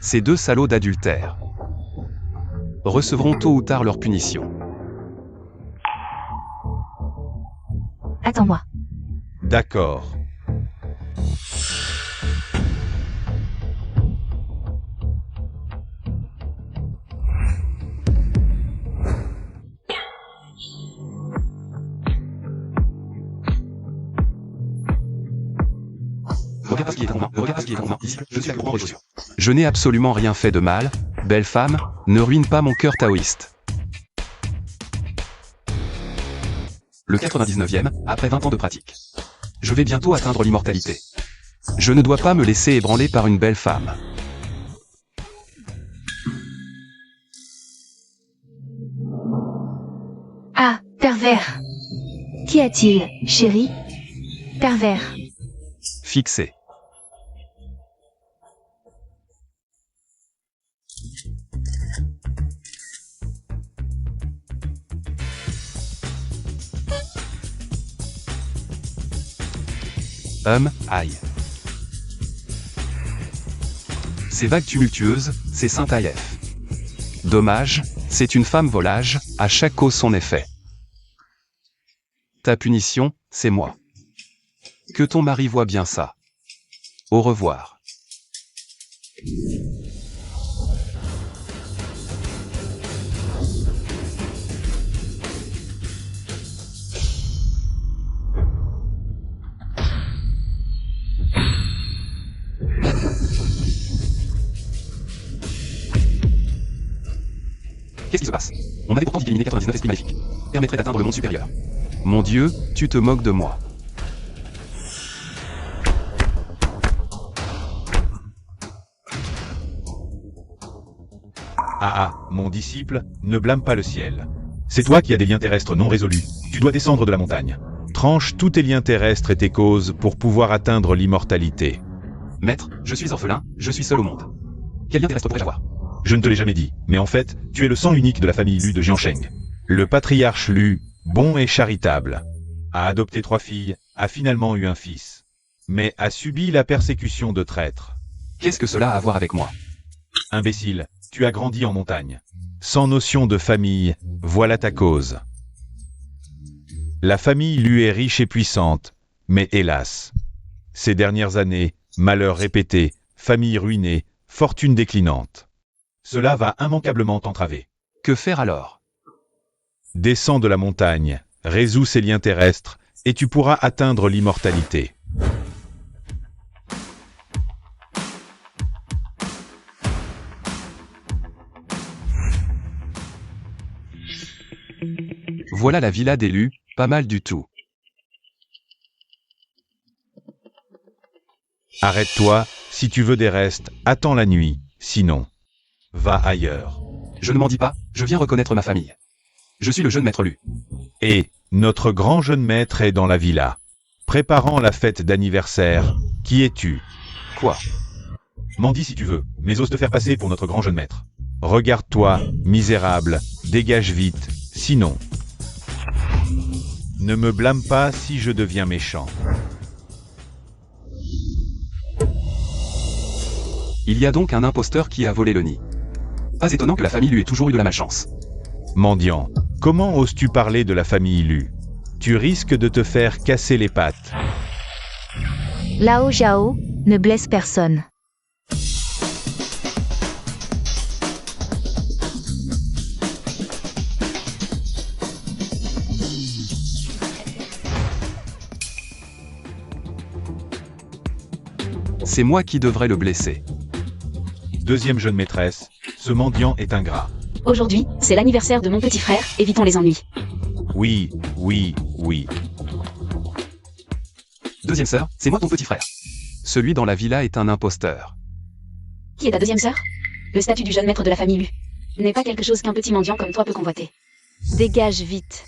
Ces deux salauds d'adultère recevront tôt ou tard leur punition. Attends-moi. D'accord. Regarde pas ce qui est dans mon main, regarde pas ce qui est dans mon main, disciple, je suis la plus grande des chaussures. Je n'ai absolument rien fait de mal, belle femme, ne ruine pas mon cœur taoïste. Le 99e, après 20 ans de pratique. Je vais bientôt atteindre l'immortalité. Je ne dois pas me laisser ébranler par une belle femme. Ah, pervers. Qu'y a-t-il, chérie? Pervers. Fixé. Aïe. Ces vagues tumultueuses, c'est Saint AF. Dommage, c'est une femme volage, à chaque cause son effet. Ta punition, c'est moi. Que ton mari voit bien ça. Au revoir. Qu'est-ce qui se passe? On avait pourtant dit qu'éliminer 99 esprits maléfiques permettrait d'atteindre le monde supérieur. Mon Dieu, tu te moques de moi. Mon disciple, ne blâme pas le ciel. C'est toi qui as des liens terrestres non résolus. Tu dois descendre de la montagne. Tranche tous tes liens terrestres et tes causes pour pouvoir atteindre l'immortalité. Maître, je suis orphelin, je suis seul au monde. Quel lien terrestre pourrais-je avoir? Je ne te l'ai jamais dit, mais en fait, tu es le sang unique de la famille Lu de Jiansheng. Le patriarche Lu, bon et charitable, a adopté 3 filles, a finalement eu un fils, mais a subi la persécution de traîtres. Qu'est-ce que cela a à voir avec moi? Imbécile, tu as grandi en montagne. Sans notion de famille, voilà ta cause. La famille Lu est riche et puissante, mais hélas, ces dernières années, malheurs répétés, famille ruinée, fortune déclinante. Cela va immanquablement t'entraver. Que faire alors? Descends de la montagne, résous ces liens terrestres, et tu pourras atteindre l'immortalité. Voilà la villa d'Elu, pas mal du tout. Arrête-toi, si tu veux des restes, attends la nuit, sinon, va ailleurs. Je ne m'en dis pas, je viens reconnaître ma famille. Je suis le jeune maître Lu. Et, notre grand jeune maître est dans la villa, préparant la fête d'anniversaire. Qui es-tu? Quoi? M'en dis si tu veux, mais ose te faire passer pour notre grand jeune maître. Regarde-toi, misérable, dégage vite, sinon. Ne me blâme pas si je deviens méchant. Il y a donc un imposteur qui a volé le nid. Pas étonnant que la famille lui ait toujours eu de la malchance. Mendiant, comment oses-tu parler de la famille Lu? Tu risques de te faire casser les pattes. Lao Jiao, ne blesse personne. C'est moi qui devrais le blesser. Deuxième jeune maîtresse, ce mendiant est ingrat. Aujourd'hui, c'est l'anniversaire de mon petit frère, évitons les ennuis. Oui. Deuxième sœur, c'est moi ton petit frère. Celui dans la villa est un imposteur. Qui est ta deuxième sœur? Le statut du jeune maître de la famille Lu n'est pas quelque chose qu'un petit mendiant comme toi peut convoiter. Dégage vite.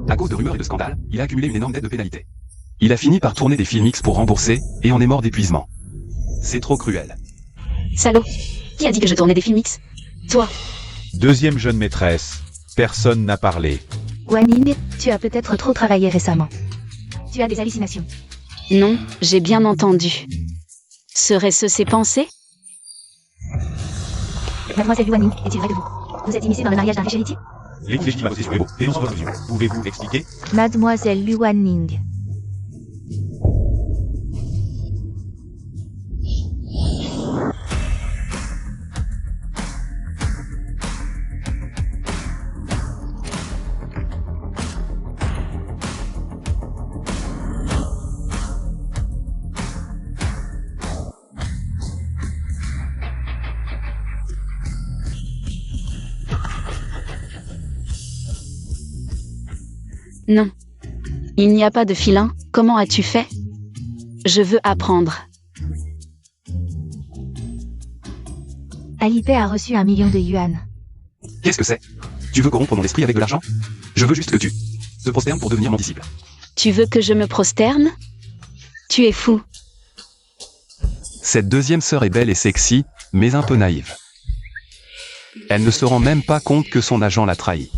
À cause de rumeurs et de scandales, il a accumulé une énorme dette de pénalité. Il a fini par tourner des films X pour rembourser, et en est mort d'épuisement. C'est trop cruel. Salaud! Qui a dit que je tournais des films X? Toi! Deuxième jeune maîtresse, personne n'a parlé. Wanning, tu as peut-être trop travaillé récemment. Tu as des hallucinations. Non, j'ai bien entendu. Serait-ce ses pensées? Mademoiselle Wanning, est-il vrai que vous êtes initiée dans le mariage d'un riche héritier? L'équipe légitime a voté sur les mots. Et non sans votre vision. Pouvez-vous expliquer? Mademoiselle Lu Wanning. Non. Il n'y a pas de filin, comment as-tu fait? Je veux apprendre. Alipay a reçu 1 million de yuan. Qu'est-ce que c'est? Tu veux corrompre mon esprit avec de l'argent? Je veux juste que tu te prosternes pour devenir mon disciple. Tu veux que je me prosterne? Tu es fou. Cette deuxième sœur est belle et sexy, mais un peu naïve. Elle ne se rend même pas compte que son agent l'a trahi.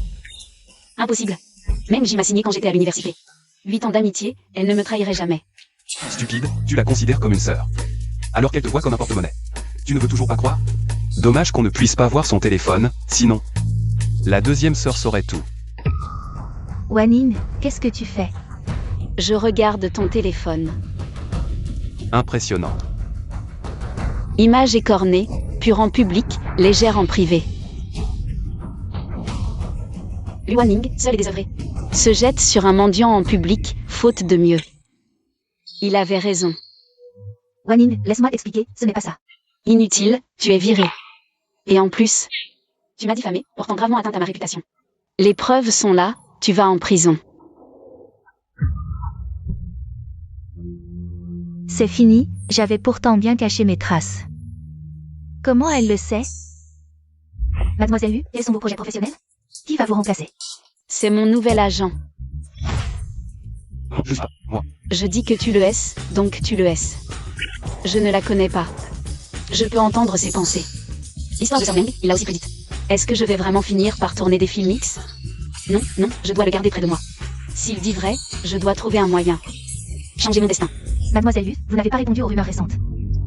Impossible. Même J m'a signé quand j'étais à l'université. 8 ans d'amitié, elle ne me trahirait jamais. Stupide, tu la considères comme une sœur. Alors qu'elle te voit comme un porte-monnaie. Tu ne veux toujours pas croire? Dommage qu'on ne puisse pas voir son téléphone, sinon la deuxième sœur saurait tout. Wanning, qu'est-ce que tu fais? Je regarde ton téléphone. Impressionnant. Image écornée, pure en public, légère en privé. Lu Wanning, seul et désœuvré. Se jette sur un mendiant en public, faute de mieux. Il avait raison. Wanning, laisse-moi t'expliquer, ce n'est pas ça. Inutile, tu es viré. Et en plus, tu m'as diffamé, portant gravement atteinte à ma réputation. Les preuves sont là, tu vas en prison. C'est fini, j'avais pourtant bien caché mes traces. Comment elle le sait? Mademoiselle Hu, quels sont vos projets professionnels? Qui va vous remplacer? C'est mon nouvel agent. Je sais pas, moi. Je dis que tu le es, donc tu le es. Je ne la connais pas. Je peux entendre ses pensées. L'histoire de Sir il l'a aussi prédite. Est-ce que je vais vraiment finir par tourner des films X? Non, non, je dois le garder près de moi. S'il dit vrai, je dois trouver un moyen. Changer mon destin. Mademoiselle Hu, vous n'avez pas répondu aux rumeurs récentes.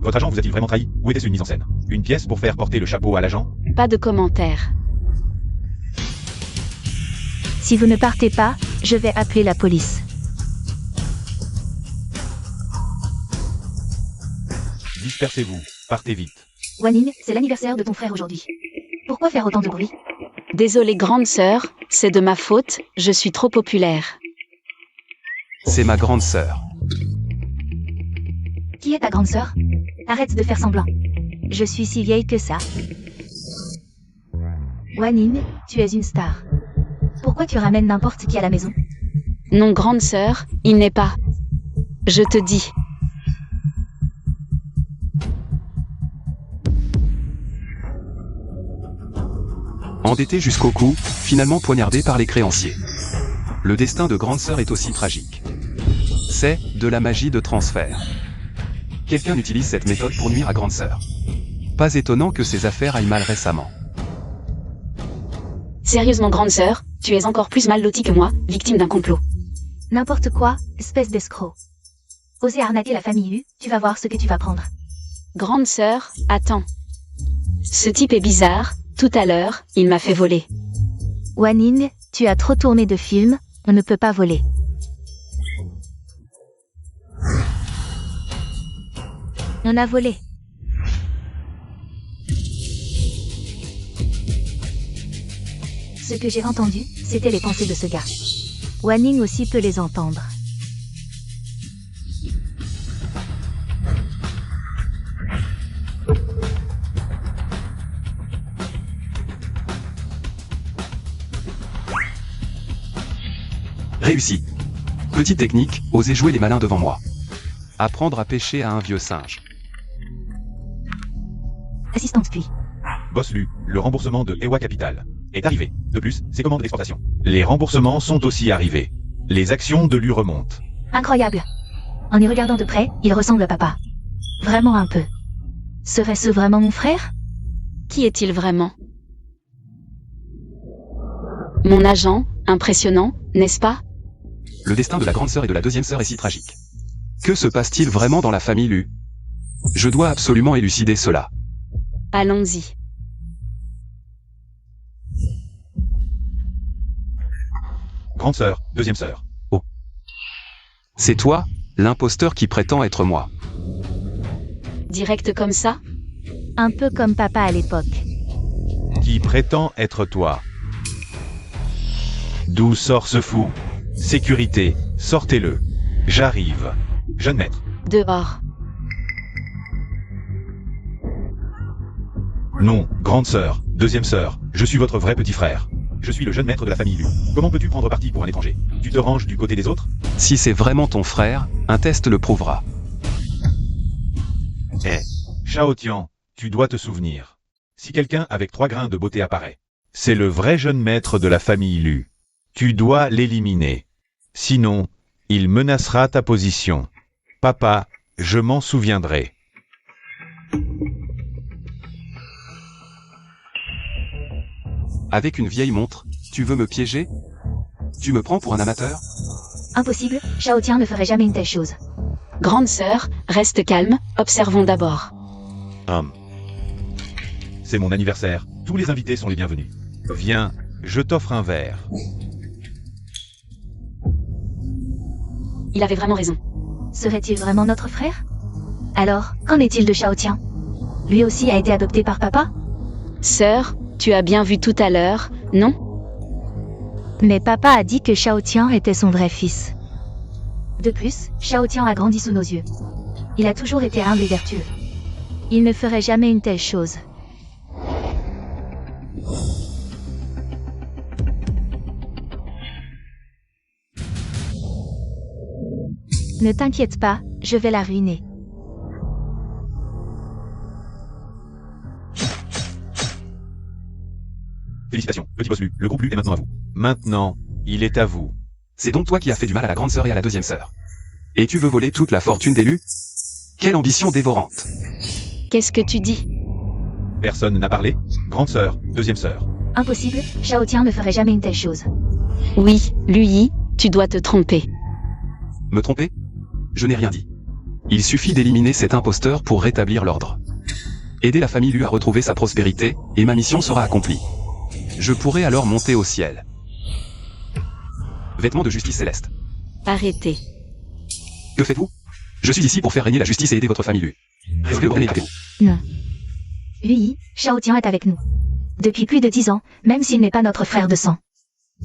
Votre agent vous a-t-il vraiment trahi? Ou était-ce une mise en scène? Une pièce pour faire porter le chapeau à l'agent? Pas de commentaires. Si vous ne partez pas, je vais appeler la police. Dispersez-vous. Partez vite. Wanning, c'est l'anniversaire de ton frère aujourd'hui. Pourquoi faire autant de bruit? Désolée grande sœur, c'est de ma faute, je suis trop populaire. C'est ma grande sœur. Qui est ta grande sœur? Arrête de faire semblant. Je suis si vieille que ça. Wanning, tu es une star. Pourquoi tu ramènes n'importe qui à la maison? Non grande sœur, il n'est pas. Je te dis. Endetté jusqu'au cou, finalement poignardé par les créanciers. Le destin de grande sœur est aussi tragique. C'est de la magie de transfert. Quelqu'un utilise cette méthode pour nuire à grande sœur. Pas étonnant que ses affaires aillent mal récemment. Sérieusement grande sœur, tu es encore plus mal lotie que moi, victime d'un complot. N'importe quoi, espèce d'escroc. Oser arnaquer la famille Hu, tu vas voir ce que tu vas prendre. Grande sœur, attends. Ce type est bizarre, tout à l'heure, il m'a fait voler. Wanning, tu as trop tourné de films, on ne peut pas voler. On a volé. Ce que j'ai entendu, c'était les pensées de ce gars. Wanning aussi peut les entendre. Réussi. Petite technique, oser jouer les malins devant moi. Apprendre à pêcher à un vieux singe. Assistante puis. Boss Lu, le remboursement de Ewa Capital est arrivé. De plus, ses commandes d'exportation. Les remboursements sont aussi arrivés. Les actions de Lu remontent. Incroyable. En y regardant de près, il ressemble à papa. Vraiment un peu. Serait-ce vraiment mon frère? Qui est-il vraiment? Mon agent, impressionnant, n'est-ce pas? Le destin de la grande sœur et de la deuxième sœur est si tragique. Que se passe-t-il vraiment dans la famille Lu? Je dois absolument élucider cela. Allons-y. Grande sœur, deuxième sœur. C'est toi, l'imposteur qui prétend être moi. Direct comme ça? Un peu comme papa à l'époque. Qui prétend être toi. D'où sort ce fou? Sécurité, sortez-le. J'arrive. Jeune maître. Dehors. Non, grande sœur, deuxième sœur, je suis votre vrai petit frère. Je suis le jeune maître de la famille Lu. Comment peux-tu prendre parti pour un étranger? Tu te ranges du côté des autres? Si c'est vraiment ton frère, un test le prouvera. Shao Tian, tu dois te souvenir. Si quelqu'un avec 3 grains de beauté apparaît, c'est le vrai jeune maître de la famille Lu. Tu dois l'éliminer. Sinon, il menacera ta position. Papa, je m'en souviendrai. Avec une vieille montre, tu veux me piéger? Tu me prends pour un amateur? Impossible, Shao Tian ne ferait jamais une telle chose. Grande sœur, reste calme, observons d'abord. C'est mon anniversaire, tous les invités sont les bienvenus. Viens, je t'offre un verre. Il avait vraiment raison. Serait-il vraiment notre frère? Alors, qu'en est-il de Shao Tian? Lui aussi a été adopté par papa? Sœur, tu as bien vu tout à l'heure, non? Mais papa a dit que Shao Tian était son vrai fils. De plus, Shao Tian a grandi sous nos yeux. Il a toujours été humble et vertueux. Il ne ferait jamais une telle chose. Ne t'inquiète pas, je vais la ruiner. Félicitations, petit boss Lu, le groupe Lu est maintenant à vous. Maintenant, il est à vous. C'est donc toi qui as fait du mal à la grande sœur et à la deuxième sœur. Et tu veux voler toute la fortune des Lu? Quelle ambition dévorante! Qu'est-ce que tu dis? Personne n'a parlé? Grande sœur, deuxième sœur. Impossible, Shao Tian ne ferait jamais une telle chose. Oui, Lui, tu dois te tromper. Me tromper? Je n'ai rien dit. Il suffit d'éliminer cet imposteur pour rétablir l'ordre. Aider la famille Lu à retrouver sa prospérité, et ma mission sera accomplie. Je pourrai alors monter au ciel. Vêtements de justice céleste. Arrêtez. Que faites-vous? Je suis ici pour faire régner la justice et aider votre famille Lu. Est-ce que vous avez Non. Lui, Shao Tian est avec nous. Depuis plus de 10 ans, même s'il n'est pas notre frère de sang.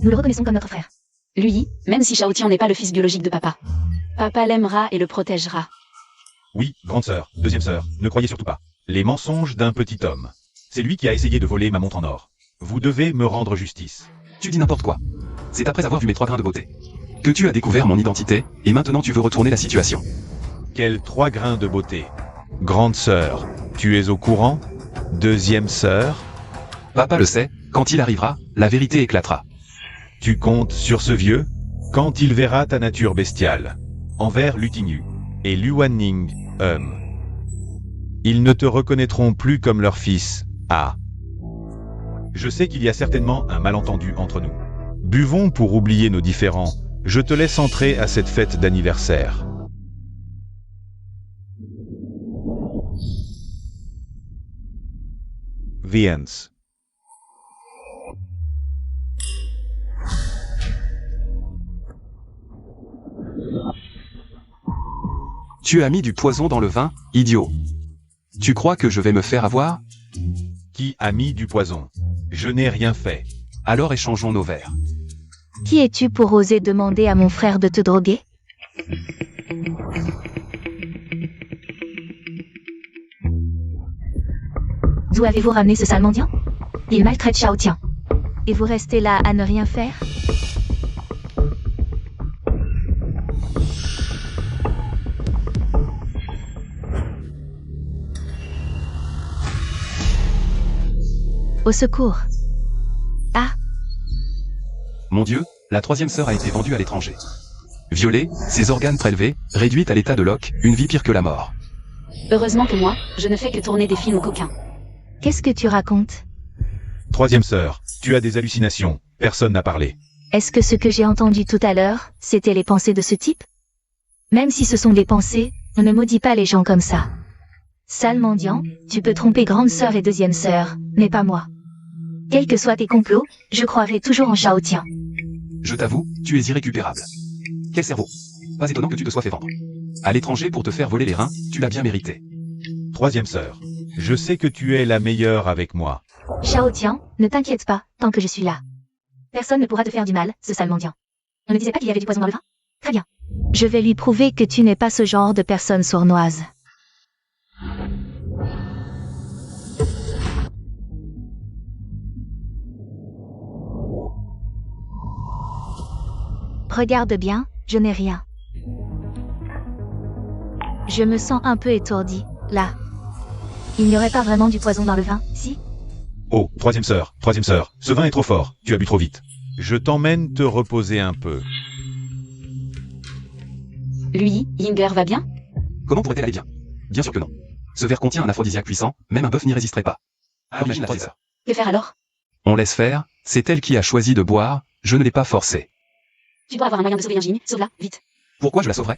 Nous le reconnaissons comme notre frère. Lui, même si Shao Tian n'est pas le fils biologique de papa. Papa l'aimera et le protégera. Oui, grande sœur, deuxième sœur, ne croyez surtout pas. Les mensonges d'un petit homme. C'est lui qui a essayé de voler ma montre en or. Vous devez me rendre justice. Tu dis n'importe quoi. C'est après avoir vu mes 3 grains de beauté que tu as découvert mon identité, et maintenant tu veux retourner la situation. Quels 3 grains de beauté. Grande sœur, tu es au courant? Deuxième sœur, Papa le sait, quand il arrivera, la vérité éclatera. tu comptes sur ce vieux? Quand il verra ta nature bestiale, envers Lu Tingyu et Lu Wanning, ils ne te reconnaîtront plus comme leur fils. Ah. Je sais qu'il y a certainement un malentendu entre nous. Buvons pour oublier nos différends. Je te laisse entrer à cette fête d'anniversaire. The Ends. Tu as mis du poison dans le vin, idiot. Tu crois que je vais me faire avoir? Qui a mis du poison? Je n'ai rien fait. Alors échangeons nos verres. Qui es-tu pour oser demander à mon frère de te droguer? D'où avez-vous ramené ce sale mendiant? Il maltraite Shao Tian. Et vous restez là à ne rien faire? Au secours. Ah, Mon Dieu, la 3e sœur a été vendue à l'étranger. Violée, ses organes prélevés, réduite à l'état de Locke, une vie pire que la mort. Heureusement que moi, je ne fais que tourner des films coquins. qu'est-ce que tu racontes? 3e sœur, tu as des hallucinations. Personne n'a parlé. Est-ce que ce que j'ai entendu tout à l'heure, c'était les pensées de ce type? Même si ce sont des pensées, on ne maudit pas les gens comme ça. Sale mendiant, tu peux tromper grande sœur et deuxième sœur, mais pas moi. Quels que soient tes complots, je croirai toujours en Shao Tian. Je t'avoue, tu es irrécupérable. Quel cerveau. Pas étonnant que tu te sois fait vendre. À l'étranger pour te faire voler les reins, tu l'as bien mérité. Troisième sœur. Je sais que tu es la meilleure avec moi. Shao Tian, ne t'inquiète pas, tant que je suis là. Personne ne pourra te faire du mal, ce sale mendiant. On ne disait pas qu'il y avait du poison dans le vin? Très bien. Je vais lui prouver que tu n'es pas ce genre de personne sournoise. Regarde bien, je n'ai rien. Je me sens un peu étourdi, là. Il n'y aurait pas vraiment du poison dans le vin, si? Oh, troisième sœur, ce vin est trop fort, tu as bu trop vite. Je t'emmène te reposer un peu. Lui, Yinger va bien? Comment pourrait-elle aller bien? Bien sûr que non. Ce verre contient un aphrodisiaque puissant, même un bœuf n'y résisterait pas. Alors imagine la troisième sœur. Que faire alors? On laisse faire, c'est elle qui a choisi de boire, je ne l'ai pas forcée. Tu dois avoir un moyen de sauver Yinjin, sauve-la, vite. Pourquoi je la sauverais?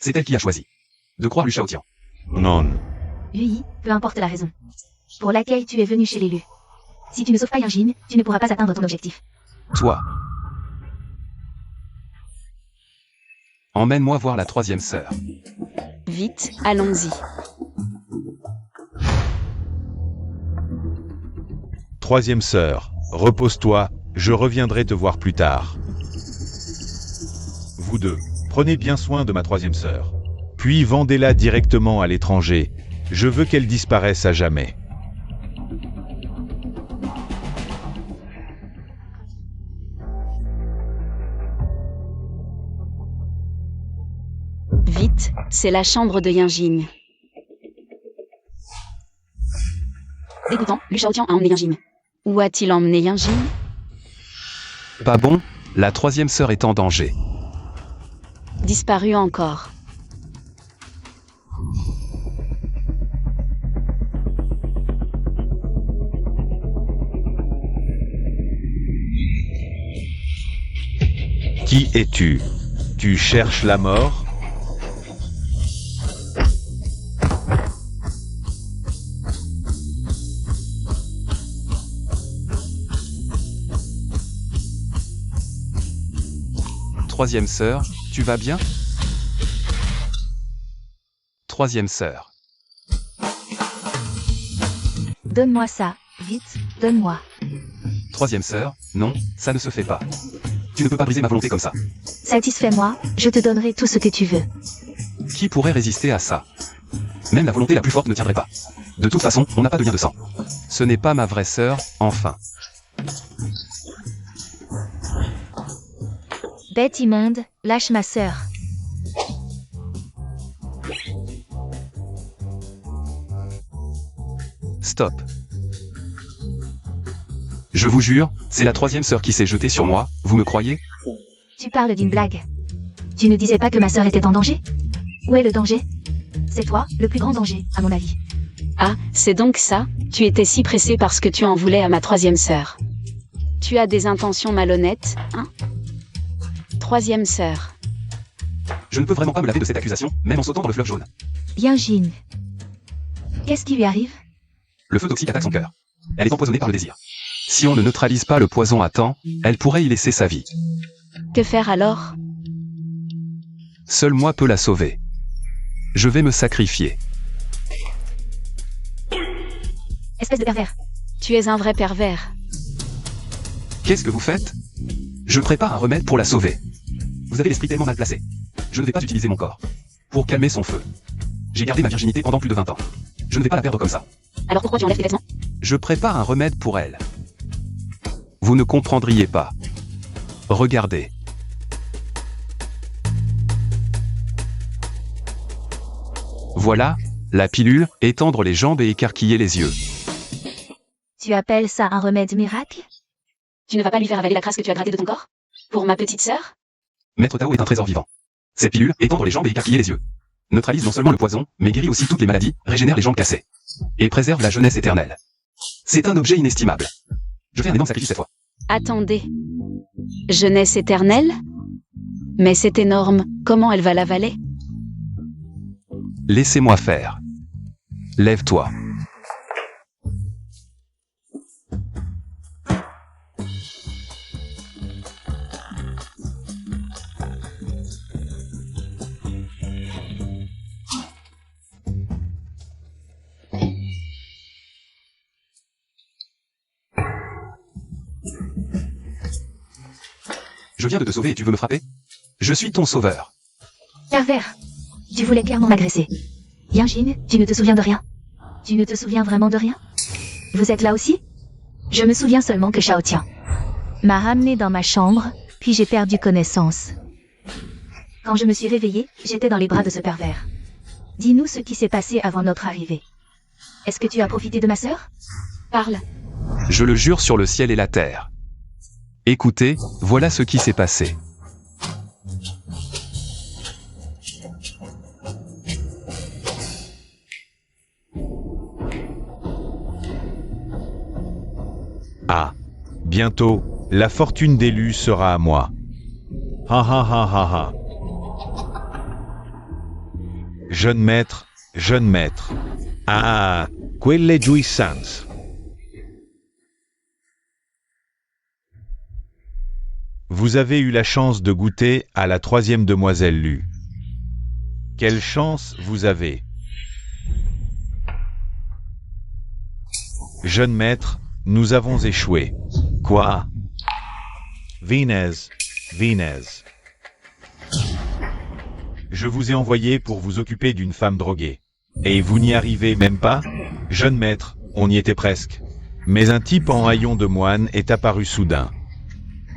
C'est elle qui a choisi. De croire Lu Shaotian. Non. Lui, peu importe la raison. Pour laquelle tu es venu chez l'élu. Si tu ne sauves pas Yinjin, tu ne pourras pas atteindre ton objectif. Toi. Emmène-moi voir la troisième sœur. Vite, allons-y. Troisième sœur, repose-toi, je reviendrai te voir plus tard. Vous deux, prenez bien soin de ma troisième sœur. Puis vendez-la directement à l'étranger. Je veux qu'elle disparaisse à jamais. Vite, c'est la chambre de Yinjin. Dégoûtant, Lu Shaotian a emmené Yinjin. Où a-t-il emmené Yinjin? Pas bon, la troisième sœur est en danger. Disparu encore. Qui es-tu? Tu cherches la mort? Troisième sœur, tu vas bien? Troisième sœur. Donne-moi ça, vite, donne-moi. Troisième sœur, non, ça ne se fait pas. Tu ne peux pas briser ma volonté comme ça. Satisfais-moi, je te donnerai tout ce que tu veux. Qui pourrait résister à ça? Même la volonté la plus forte ne tiendrait pas. De toute façon, on n'a pas de lien de sang. Ce n'est pas ma vraie sœur, enfin. Bête immonde, lâche ma sœur. Stop. Je vous jure, c'est la troisième sœur qui s'est jetée sur moi, vous me croyez? Tu parles d'une blague. Tu ne disais pas que ma sœur était en danger? Où est le danger? C'est toi, le plus grand danger, à mon avis. Ah, c'est donc ça? Tu étais si pressé parce que tu en voulais à ma troisième sœur. Tu as des intentions malhonnêtes, hein? Troisième sœur. Je ne peux vraiment pas me laver de cette accusation, même en sautant dans le fleuve jaune. Yinjin. Qu'est-ce qui lui arrive? Le feu toxique attaque son cœur. Elle est empoisonnée par le désir. Si on ne neutralise pas le poison à temps, elle pourrait y laisser sa vie. Que faire alors? Seul moi peux la sauver. Je vais me sacrifier. Espèce de pervers. Tu es un vrai pervers. Qu'est-ce que vous faites? Je prépare un remède pour la sauver. Vous avez l'esprit tellement mal placé. Je ne vais pas utiliser mon corps. Pour calmer son feu. J'ai gardé ma virginité pendant plus de 20 ans. Je ne vais pas la perdre comme ça. Alors pourquoi tu enlèves tes vêtements? Je prépare un remède pour elle. Vous ne comprendriez pas. Regardez. Voilà, la pilule, étendre les jambes et écarquiller les yeux. Tu appelles ça un remède miracle? Tu ne vas pas lui faire avaler la crasse que tu as grattée de ton corps? Pour ma petite sœur? Maître Tao est un trésor vivant. Cette pilule, étendre les jambes et écarquiller les yeux. Neutralise non seulement le poison, mais guérit aussi toutes les maladies, régénère les jambes cassées. Et préserve la jeunesse éternelle. C'est un objet inestimable. Je fais un énorme sacrifice cette fois. Attendez. Jeunesse éternelle? Mais c'est énorme, comment elle va l'avaler? Laissez-moi faire. Lève-toi. Je viens de te sauver et tu veux me frapper? Je suis ton sauveur. Pervers. Tu voulais clairement m'agresser. Yanjin, tu ne te souviens de rien? Tu ne te souviens vraiment de rien? Vous êtes là aussi? Je me souviens seulement que Shao Tian m'a ramené dans ma chambre, puis j'ai perdu connaissance. Quand je me suis réveillée, j'étais dans les bras de ce pervers. Dis-nous ce qui s'est passé avant notre arrivée. Est-ce que tu as profité de ma sœur? Parle. Je le jure sur le ciel et la terre. Écoutez, voilà ce qui s'est passé. Ah. Bientôt, la fortune d'élu sera à moi. Ha ha ha ha ha. Jeune maître, jeune maître. Ah, quelle jouissance. Vous avez eu la chance de goûter à la troisième demoiselle Lu. Quelle chance vous avez. Jeune maître, nous avons échoué. Quoi? Venez. Je vous ai envoyé pour vous occuper d'une femme droguée. Et vous n'y arrivez même pas? Jeune maître, on y était presque. Mais un type en haillon de moine est apparu soudain.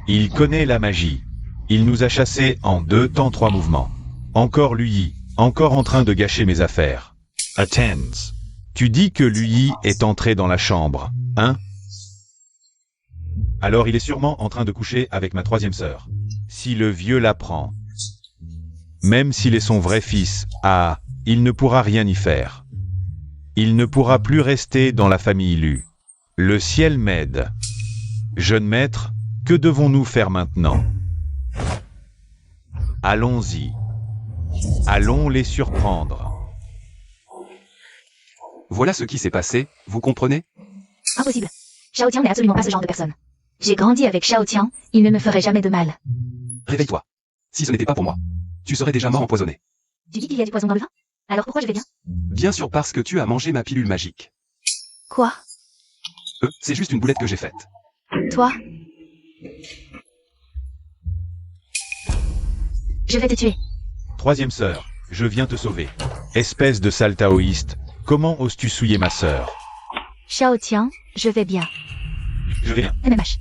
Il connaît la magie. Il nous a chassés en 2 temps 3 mouvements. Encore lui, encore en train de gâcher mes affaires. Attends. Tu dis que lui est entré dans la chambre, hein? Alors il est sûrement en train de coucher avec ma troisième sœur. Si le vieux l'apprend. Même s'il est son vrai fils, ah, il ne pourra rien y faire. Il ne pourra plus rester dans la famille Lu. Le ciel m'aide. Jeune maître, que devons-nous faire maintenant? Allons-y. Allons les surprendre. Voilà ce qui s'est passé, vous comprenez? Impossible. Shao Tian n'est absolument pas ce genre de personne. J'ai grandi avec Shao Tian, il ne me ferait jamais de mal. Réveille-toi. Si ce n'était pas pour moi, tu serais déjà mort empoisonné. Tu dis qu'il y a du poison dans le vin? Alors pourquoi je vais bien? Bien sûr parce que tu as mangé ma pilule magique. Quoi? C'est juste une boulette que j'ai faite. Toi? Je vais te tuer. Troisième sœur, je viens te sauver. Espèce de sale taoïste, comment oses-tu souiller ma sœur? Shao Tian, je vais bien. Je vais bien. MMH.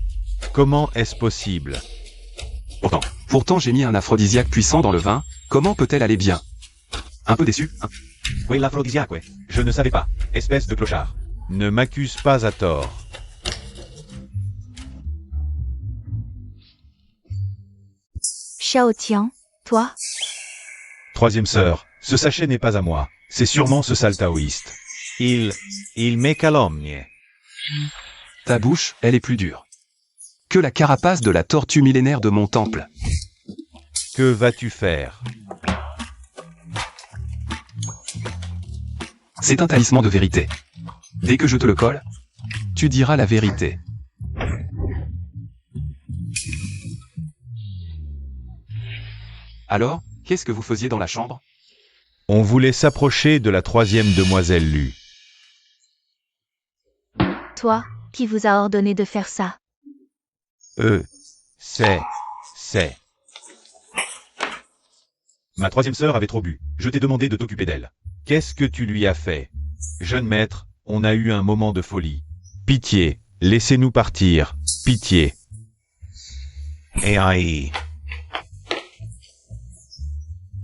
Comment est-ce possible? Pourtant j'ai mis un aphrodisiaque puissant dans le vin, comment peut-elle aller bien? Un peu déçu, hein? Oui, l'aphrodisiaque, ouais. Je ne savais pas. Espèce de clochard. Ne m'accuse pas à tort. Shao Tian, toi? Troisième sœur, ce sachet n'est pas à moi. C'est sûrement ce sale taoïste. Il me calomnie. Ta bouche, elle est plus dure que la carapace de la tortue millénaire de mon temple. Que vas-tu faire? C'est un talisman de vérité. Dès que je te le colle, tu diras la vérité. Alors, qu'est-ce que vous faisiez dans la chambre? On voulait s'approcher de la troisième demoiselle Lu. Toi, qui vous a ordonné de faire ça? C'est. Ma troisième sœur avait trop bu. Je t'ai demandé de t'occuper d'elle. Qu'est-ce que tu lui as fait? Jeune maître, on a eu un moment de folie. Pitié, laissez-nous partir. Pitié. Et aïe.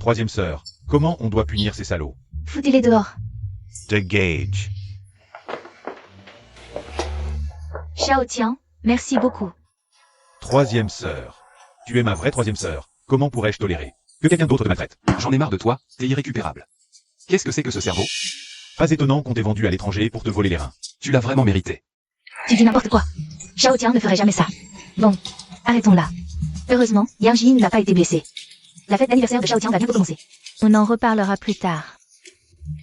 Troisième sœur, comment on doit punir ces salauds? Foutez-les dehors. The Gage. Shao Tian, merci beaucoup. Troisième sœur. Tu es ma vraie troisième sœur. Comment pourrais-je tolérer que quelqu'un d'autre te maltraite? J'en ai marre de toi, t'es irrécupérable. Qu'est-ce que c'est que ce cerveau? Pas étonnant qu'on t'ait vendu à l'étranger pour te voler les reins. Tu l'as vraiment mérité. Tu dis n'importe quoi. Shao Tian ne ferait jamais ça. Bon, arrêtons là. Heureusement, Yang Jin n'a pas été blessé. La fête d'anniversaire de Shao Tian va bientôt commencer. On en reparlera plus tard.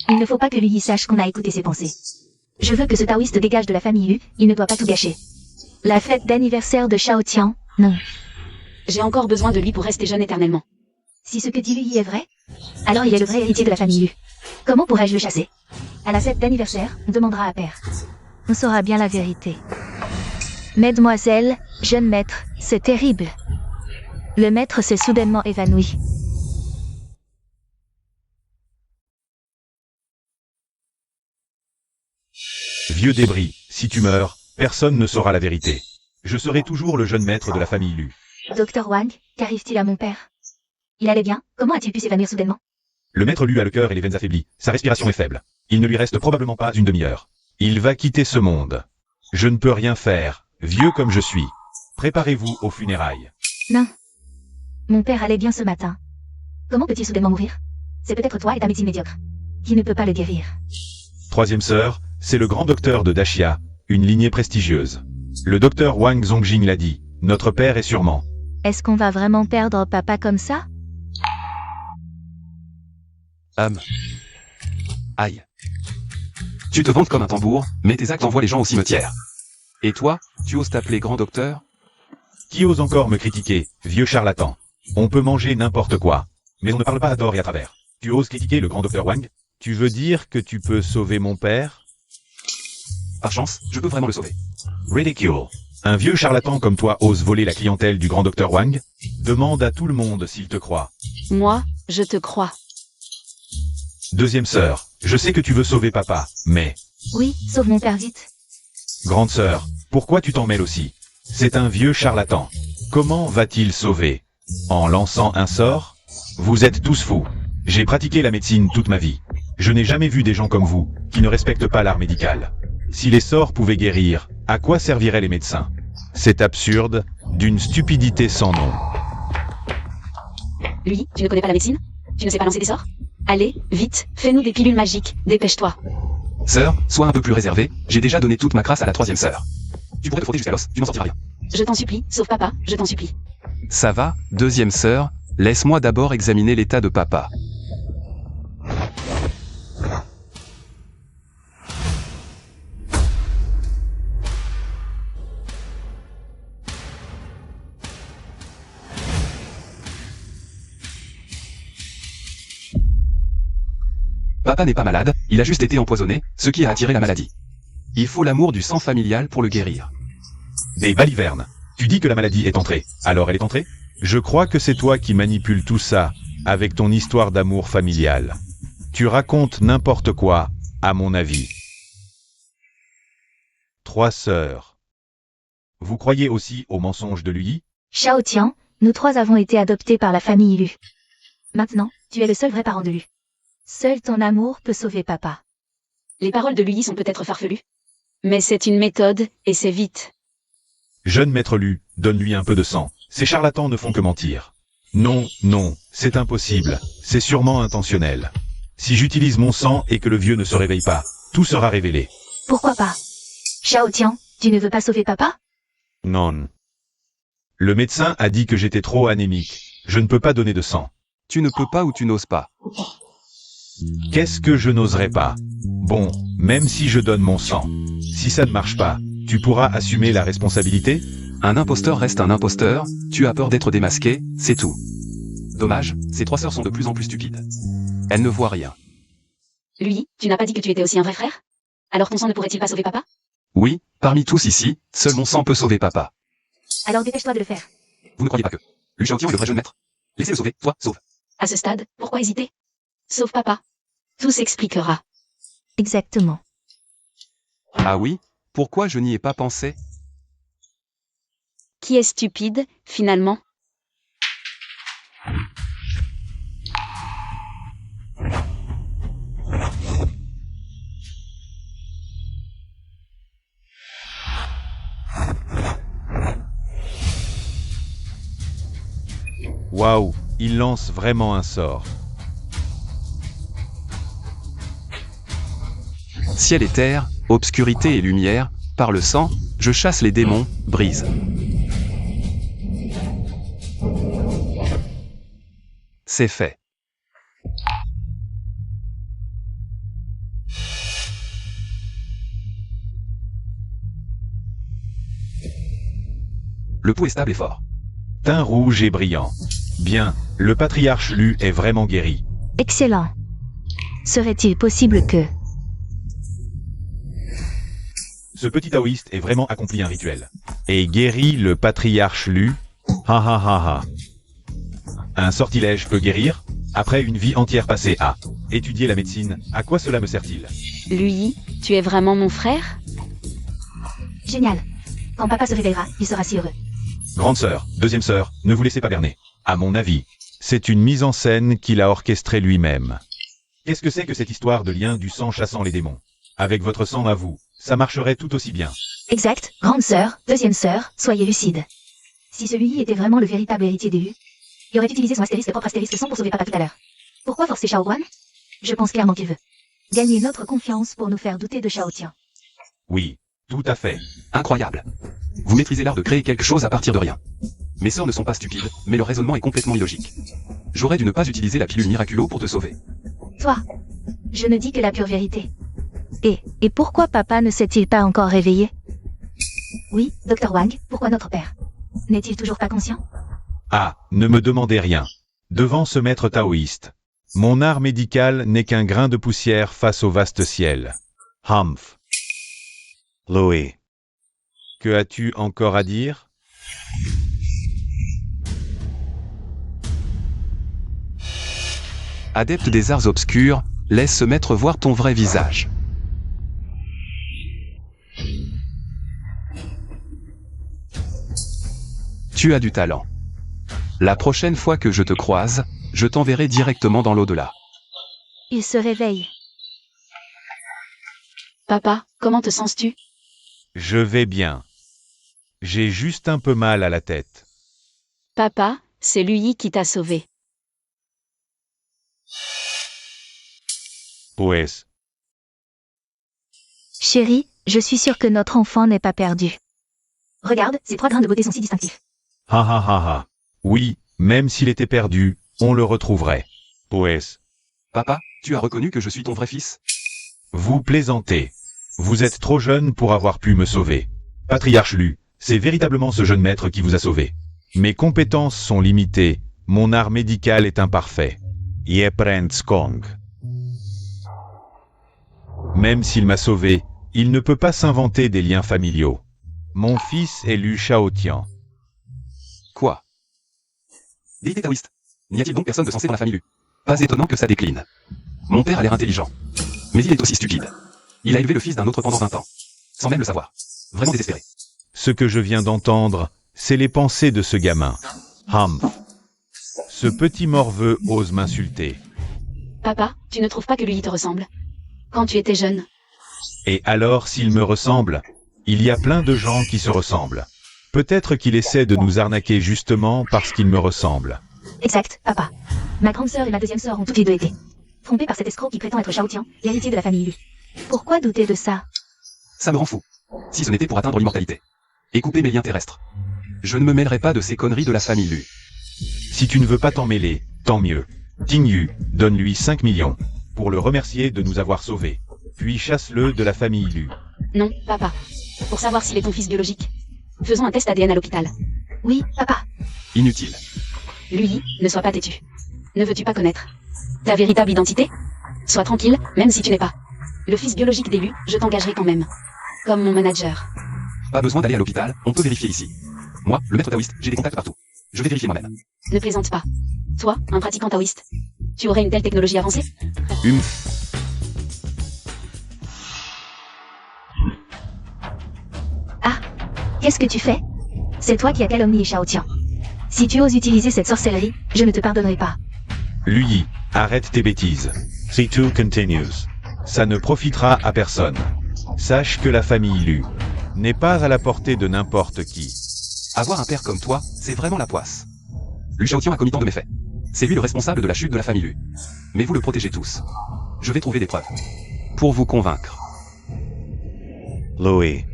Il ne faut pas que Lui sache qu'on a écouté ses pensées. Je veux que ce taoïste dégage de la famille Yu, il ne doit pas tout gâcher. La fête d'anniversaire de Shao Tian, non. J'ai encore besoin de lui pour rester jeune éternellement. Si ce que dit Lui est vrai, alors il est le vrai héritier de la famille Yu. Comment pourrais-je le chasser? À la fête d'anniversaire, on demandera à père. On saura bien la vérité. Mesdemoiselles, jeune maître, c'est terrible. Le maître s'est soudainement évanoui. Vieux débris, si tu meurs, personne ne saura la vérité. Je serai toujours le jeune maître de la famille Lu. Docteur Wang, qu'arrive-t-il à mon père? Il allait bien, comment a-t-il pu s'évanouir soudainement? Le maître Lu a le cœur et les veines affaiblies, sa respiration est faible. Il ne lui reste probablement pas une demi-heure. Il va quitter ce monde. Je ne peux rien faire, vieux comme je suis. Préparez-vous aux funérailles. Non. Mon père allait bien ce matin. Comment peut-il soudainement mourir? C'est peut-être toi et ta médecine médiocre qui ne peut pas le guérir. Troisième sœur, c'est le grand docteur de Dachia, une lignée prestigieuse. Le docteur Wang Zongjing l'a dit, notre père est sûrement. Est-ce qu'on va vraiment perdre papa comme ça? Aïe. Tu te vantes comme un tambour, mais tes actes envoient les gens au cimetière. Et toi, tu oses t'appeler grand docteur? Qui ose encore me critiquer, vieux charlatan? On peut manger n'importe quoi, mais on ne parle pas à tort et à travers. Tu oses critiquer le grand docteur Wang? Tu veux dire que tu peux sauver mon père? Par chance, je peux vraiment le sauver. Ridicule. Un vieux charlatan comme toi ose voler la clientèle du grand docteur Wang? Demande à tout le monde s'il te croit. Moi, je te crois. Deuxième sœur, je sais que tu veux sauver papa, mais... Oui, sauve mon père vite. Grande sœur, pourquoi tu t'en mêles aussi? C'est un vieux charlatan. Comment va-t-il sauver? En lançant un sort? Vous êtes tous fous. J'ai pratiqué la médecine toute ma vie. Je n'ai jamais vu des gens comme vous, qui ne respectent pas l'art médical. Si les sorts pouvaient guérir, à quoi serviraient les médecins? C'est absurde, d'une stupidité sans nom. Lui, tu ne connais pas la médecine? Tu ne sais pas lancer des sorts? Allez, vite, fais-nous des pilules magiques, dépêche-toi. Sœur, sois un peu plus réservée, j'ai déjà donné toute ma crasse à la troisième sœur. Tu pourrais te frotter jusqu'à l'os, tu n'en sortiras rien. Je t'en supplie, sauve papa, je t'en supplie. Ça va, deuxième sœur, laisse-moi d'abord examiner l'état de papa. Papa n'est pas malade, il a juste été empoisonné, ce qui a attiré la maladie. Il faut l'amour du sang familial pour le guérir. Des balivernes. Tu dis que la maladie est entrée, alors elle est entrée? Je crois que c'est toi qui manipules tout ça, avec ton histoire d'amour familial. Tu racontes n'importe quoi, à mon avis. Trois sœurs. Vous croyez aussi aux mensonges de lui? Shao Tian, nous trois avons été adoptés par la famille Lu. Maintenant, tu es le seul vrai parent de Lu. Seul ton amour peut sauver papa. Les paroles de Lui sont peut-être farfelues. Mais c'est une méthode, et c'est vite. Jeune maître Lu, donne-lui un peu de sang. Ces charlatans ne font que mentir. Non, non, c'est impossible. C'est sûrement intentionnel. Si j'utilise mon sang et que le vieux ne se réveille pas, tout sera révélé. Pourquoi pas? Shao Tian, tu ne veux pas sauver papa? Non. Le médecin a dit que j'étais trop anémique. Je ne peux pas donner de sang. Tu ne peux pas ou tu n'oses pas. Qu'est-ce que je n'oserais pas? Bon, même si je donne mon sang, si ça ne marche pas, tu pourras assumer la responsabilité? Un imposteur reste un imposteur, tu as peur d'être démasqué, c'est tout. Dommage, ces trois sœurs sont de plus en plus stupides. Elles ne voient rien. Lui, tu n'as pas dit que tu étais aussi un vrai frère? Alors ton sang ne pourrait-il pas sauver papa? Oui, parmi tous ici, seul mon sang peut sauver papa. Alors dépêche-toi de le faire. Vous ne croyez pas que Lu Shaotian est le vrai jeune maître? Laissez-le sauver, toi, sauve. À ce stade, pourquoi hésiter? Sauve papa. Tout s'expliquera. Exactement. Ah oui? Pourquoi je n'y ai pas pensé? Qui est stupide, finalement? Waouh, il lance vraiment un sort. Ciel et terre, obscurité et lumière, par le sang, je chasse les démons, brise. C'est fait. Le pouls est stable et fort. Teint rouge et brillant. Bien, le patriarche Lu est vraiment guéri. Excellent. Serait-il possible que... Ce petit taoïste est vraiment accompli un rituel. Et guéri le patriarche Lu. Ha ha ha ha. Un sortilège peut guérir? Après une vie entière passée à étudier la médecine, à quoi cela me sert-il? Lui, tu es vraiment mon frère? Génial. Quand papa se réveillera, il sera si heureux. Grande sœur, deuxième sœur, ne vous laissez pas berner. À mon avis, c'est une mise en scène qu'il a orchestrée lui-même. Qu'est-ce que c'est que cette histoire de lien du sang chassant les démons? Avec votre sang à vous, ça marcherait tout aussi bien. Exact. Grande sœur, deuxième sœur, soyez lucide. Si celui-ci était vraiment le véritable héritier des Lu, il aurait utilisé son astérisque propre astérisque sang pour sauver papa tout à l'heure. Pourquoi forcer Shao Guan? Je pense clairement qu'il veut gagner notre confiance pour nous faire douter de Shao Tian. Oui, tout à fait. Incroyable. Vous maîtrisez l'art de créer quelque chose à partir de rien. Mes sœurs ne sont pas stupides, mais leur raisonnement est complètement illogique. J'aurais dû ne pas utiliser la pilule Miraculo pour te sauver. Toi, je ne dis que la pure vérité. Et pourquoi papa ne s'est-il pas encore réveillé? Oui, Dr. Wang, pourquoi notre père? N'est-il toujours pas conscient? Ah, ne me demandez rien. Devant ce maître taoïste, mon art médical n'est qu'un grain de poussière face au vaste ciel. Humph. Loé. Que as-tu encore à dire? Adepte des arts obscurs, laisse ce maître voir ton vrai visage. Tu as du talent. La prochaine fois que je te croise, je t'enverrai directement dans l'au-delà. Il se réveille. Papa, comment te sens-tu? Je vais bien. J'ai juste un peu mal à la tête. Papa, c'est lui qui t'a sauvé. Pues. Chérie, je suis sûre que notre enfant n'est pas perdu. Regarde, ces 3 grains de beauté sont si distinctifs. Ha ha ha ha. Oui, même s'il était perdu, on le retrouverait. Pues. Papa, tu as reconnu que je suis ton vrai fils? Vous plaisantez. Vous êtes trop jeune pour avoir pu me sauver. Patriarche Lu, c'est véritablement ce jeune maître qui vous a sauvé. Mes compétences sont limitées, mon art médical est imparfait. Ye Prince Kong. Même s'il m'a sauvé, il ne peut pas s'inventer des liens familiaux. Mon fils est Lu Shaotian. Quoi? Déité taoïste. N'y a-t-il donc personne de sensé dans la famille Lu? Pas étonnant que ça décline. Mon père a l'air intelligent. Mais il est aussi stupide. Il a élevé le fils d'un autre pendant 20 ans. Sans même le savoir. Vraiment désespéré. Ce que je viens d'entendre, c'est les pensées de ce gamin. Humph. Ce petit morveux ose m'insulter. Papa, tu ne trouves pas que lui te ressemble? Quand tu étais jeune. Et alors s'il me ressemble? Il y a plein de gens qui se ressemblent. Peut-être qu'il essaie de nous arnaquer justement parce qu'il me ressemble. Exact, papa. Ma grande sœur et ma deuxième sœur ont toutes les deux été trompées par cet escroc qui prétend être Shao Tian, l'héritier de la famille Lu. Pourquoi douter de ça? Ça me rend fou. Si ce n'était pour atteindre l'immortalité. Et couper mes liens terrestres. Je ne me mêlerai pas de ces conneries de la famille Lu. Si tu ne veux pas t'en mêler, tant mieux. Ting Yu, donne-lui 5 millions. Pour le remercier de nous avoir sauvés. Puis chasse-le de la famille Lu. Non, papa. Pour savoir s'il est ton fils biologique. Faisons un test ADN à l'hôpital. Oui, papa. Inutile. Lui, ne sois pas têtu. Ne veux-tu pas connaître ta véritable identité? Sois tranquille, même si tu n'es pas le fils biologique d'Elu, je t'engagerai quand même. Comme mon manager. Pas besoin d'aller à l'hôpital, on peut vérifier ici. Moi, le maître taoïste, j'ai des contacts partout. Je vais vérifier moi-même. Ne plaisante pas. Toi, un pratiquant taoïste. Tu aurais une telle technologie avancée? Ah, qu'est-ce que tu fais? C'est toi qui as calomnié Shao Tian. Si tu oses utiliser cette sorcellerie, je ne te pardonnerai pas. Lui, arrête tes bêtises. C2 continues. Ça ne profitera à personne. Sache que la famille Lu n'est pas à la portée de n'importe qui. Avoir un père comme toi, c'est vraiment la poisse. Lu Shaotian a commis tant de méfaits. C'est lui le responsable de la chute de la famille Lu. Mais vous le protégez tous. Je vais trouver des preuves. Pour vous convaincre. Loé,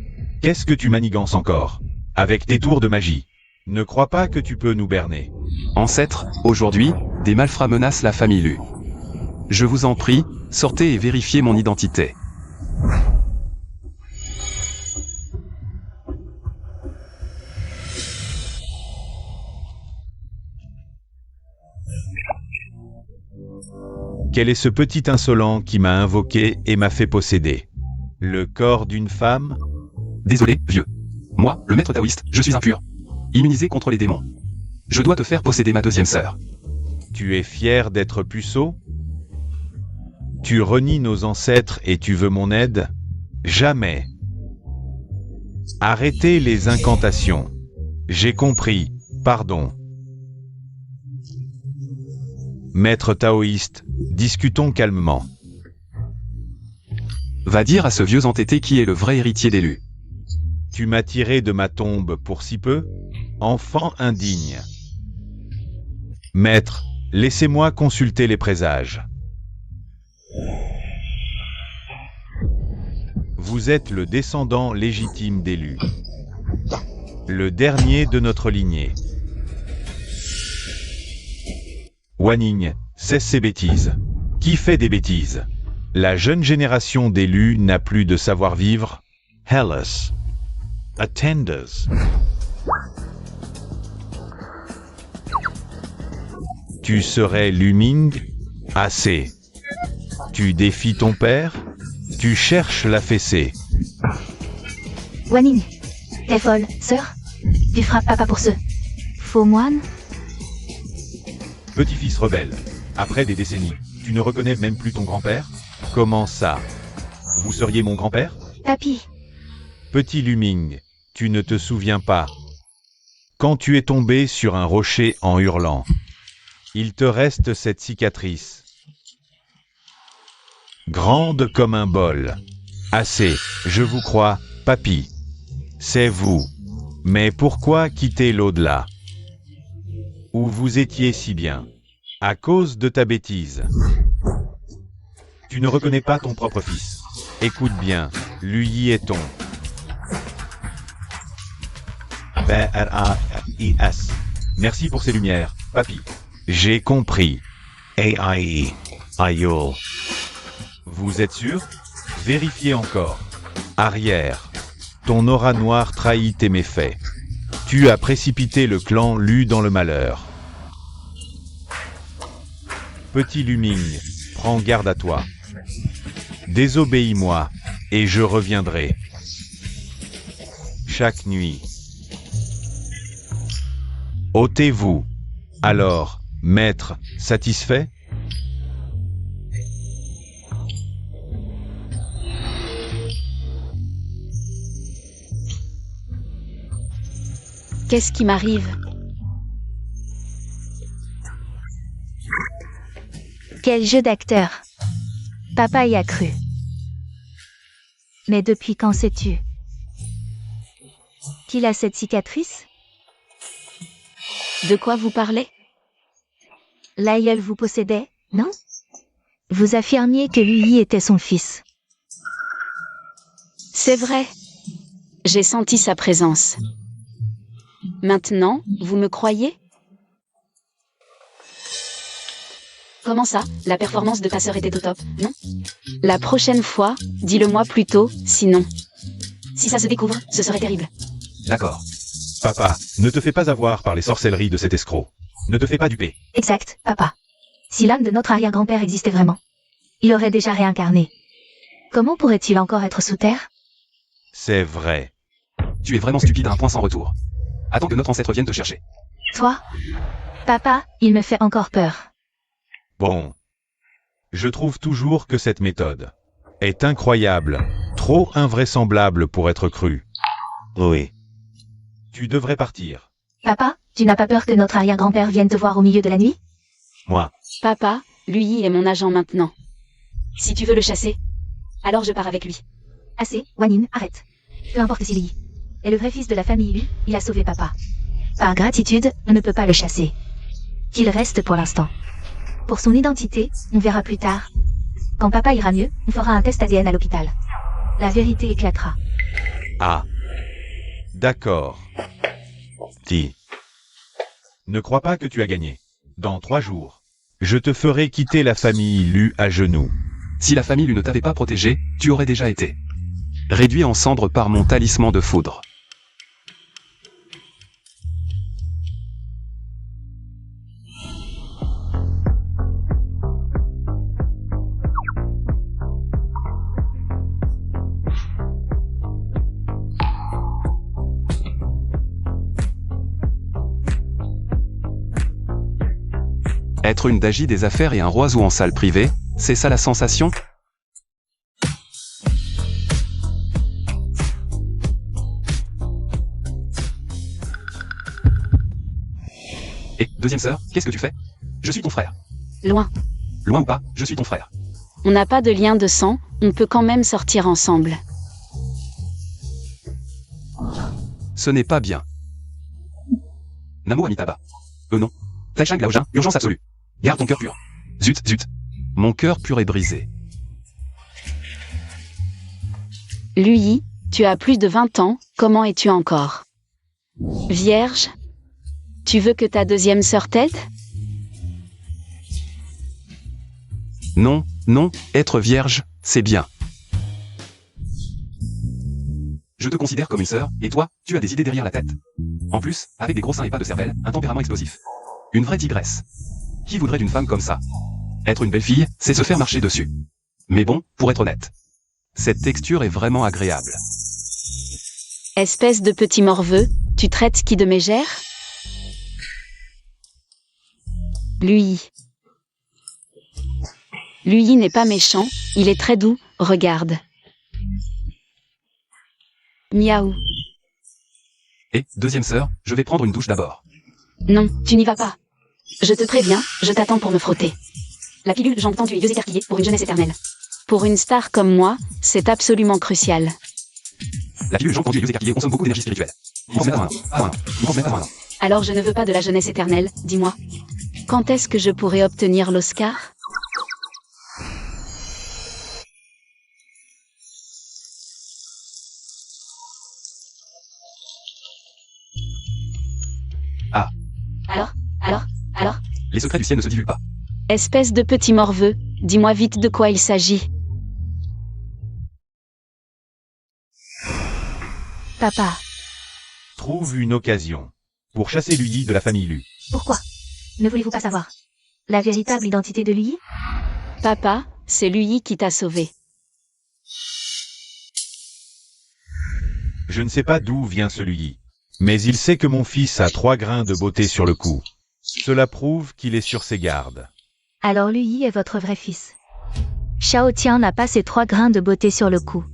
qu'est-ce que tu manigances encore? Avec tes tours de magie. Ne crois pas que tu peux nous berner. Ancêtre, aujourd'hui, Des malfrats menacent la famille Lu. Je vous en prie, sortez et vérifiez mon identité. Quel est ce petit insolent qui m'a invoqué et m'a fait posséder? Le corps d'une femme? Désolé, vieux. Moi, le maître taoïste, je suis impur. Immunisé contre les démons. Je dois te faire posséder ma deuxième sœur. Tu es fier d'être puceau? Tu renies nos ancêtres et tu veux mon aide? Jamais. Arrêtez les incantations. J'ai compris, pardon. Maître taoïste, discutons calmement. Va dire à ce vieux entêté qui est le vrai héritier des Lu. Tu m'as tiré de ma tombe pour si peu? Enfant indigne. Maître, laissez-moi consulter les présages. Vous êtes le descendant légitime d'Élu. Le dernier de notre lignée. Wanning, cesse ces bêtises. Qui fait des bêtises? La jeune génération d'élus n'a plus de savoir-vivre. Hellas. Attenders. Tu serais Luming? Assez. Tu défies ton père? Tu cherches la fessée. Wanning, t'es folle, sœur? Tu frappes papa pour ce faux moine? Petit-fils rebelle, après des décennies, tu ne reconnais même plus ton grand-père? Comment ça? Vous seriez mon grand-père? Papy, Petit Luming, tu ne te souviens pas. Quand tu es tombé sur un rocher en hurlant, il te reste cette cicatrice. Grande comme un bol. Assez, je vous crois, papy. C'est vous. Mais pourquoi quitter l'au-delà? Où vous étiez si bien? À cause de ta bêtise. Tu ne reconnais pas ton propre fils. Écoute bien, lui est ton. B-R-A-I-S. Merci pour ces lumières, papy. J'ai compris. A-I-E. Aïeul. Vous êtes sûr? Vérifiez encore. Arrière. Ton aura noire trahit tes méfaits. Tu as précipité le clan Lu dans le malheur. Petit Luming, prends garde à toi. Désobéis-moi, et je reviendrai. Chaque nuit. Ôtez-vous. Alors, maître, satisfait? Qu'est-ce qui m'arrive? quel jeu d'acteur. Papa y a cru. Mais depuis quand sais-tu qu'il a cette cicatrice? De quoi vous parlez? L'aïeul vous possédait, non? Vous affirmiez que lui était son fils. C'est vrai. J'ai senti sa présence. Maintenant, vous me croyez? Comment ça? La performance de ta sœur était au top, non? La prochaine fois, dis-le-moi plutôt, sinon. Si ça se découvre, ce serait terrible. D'accord. Papa, ne te fais pas avoir par les sorcelleries de cet escroc. Ne te fais pas duper. Exact, papa. Si l'âme de notre arrière-grand-père existait vraiment, il aurait déjà réincarné. Comment pourrait-il encore être sous terre? C'est vrai. Tu es vraiment stupide à un point sans retour. Attends que notre ancêtre vienne te chercher. Toi? Papa, il me fait encore peur. Bon. Je trouve toujours que cette méthode est incroyable, trop invraisemblable pour être crue. Oui. Tu devrais partir. Papa, tu n'as pas peur que notre arrière-grand-père vienne te voir au milieu de la nuit? Moi. Papa, lui est mon agent maintenant. Si tu veux le chasser, alors je pars avec lui. Assez, Wanine, arrête. Peu importe s'il y est le vrai fils de la famille Lu, il a sauvé papa. Par gratitude, on ne peut pas le chasser. Qu'il reste pour l'instant. Pour son identité, on verra plus tard. Quand papa ira mieux, on fera un test ADN à l'hôpital. La vérité éclatera. Ah. D'accord. Ti. Ne crois pas que tu as gagné. Dans 3 jours, Je te ferai quitter la famille Lu à genoux. Si la famille Lu ne t'avait pas protégé, tu aurais déjà été réduit en cendres par mon talisman de foudre. Être une dagie des affaires et un oiseau en salle privée, c'est ça la sensation? Et, deuxième sœur, qu'est-ce que tu fais? Je suis ton frère. Loin. Loin ou pas, je suis ton frère. On n'a pas de lien de sang, on peut quand même sortir ensemble. Ce n'est pas bien. Namo Amitabha. Non. Taishang Laojin, urgence absolue. Garde ton cœur pur. Zut, zut. Mon cœur pur est brisé. Lui, tu as plus de 20 ans, comment es-tu encore? Vierge? Tu veux que ta deuxième sœur t'aide? Non, non, être vierge, c'est bien. Je te considère comme une sœur, et toi, tu as des idées derrière la tête. En plus, avec des gros seins et pas de cervelle, un tempérament explosif. Une vraie tigresse. Qui voudrait d'une femme comme ça? Être une belle fille, c'est se faire marcher dessus. Mais bon, pour être honnête, cette texture est vraiment agréable. Espèce de petit morveux, tu traites qui de mégère? Lui. Lui n'est pas méchant, il est très doux, regarde. Miaou. Et, deuxième sœur, je vais prendre une douche d'abord. Non, tu n'y vas pas. Je te préviens, je t'attends pour me frotter. La pilule j'entends tu es vieux écarquillé pour une jeunesse éternelle. Pour une star comme moi, c'est absolument crucial. La pilule j'entends tu es vieux écarquillé consomme beaucoup d'énergie spirituelle. Il pense même pas un an. Il pense même pas un an. Alors je ne veux pas de la jeunesse éternelle, dis-moi. Quand est-ce que je pourrai obtenir l'Oscar? Ah. Alors? Les secrets du ciel ne se divulguent pas. Espèce de petit morveux, dis-moi vite de quoi il s'agit. Papa, Trouve une occasion pour chasser Lui de la famille Lu. pourquoi? Ne voulez-vous pas savoir la véritable identité de lui? Papa, c'est lui qui t'a sauvé. Je ne sais pas d'où vient celui, mais il sait que mon fils a 3 grains de beauté sur le cou. Cela prouve qu'il est sur ses gardes. Alors lui est votre vrai fils. Shao Tian n'a pas ces 3 grains de beauté sur le cou.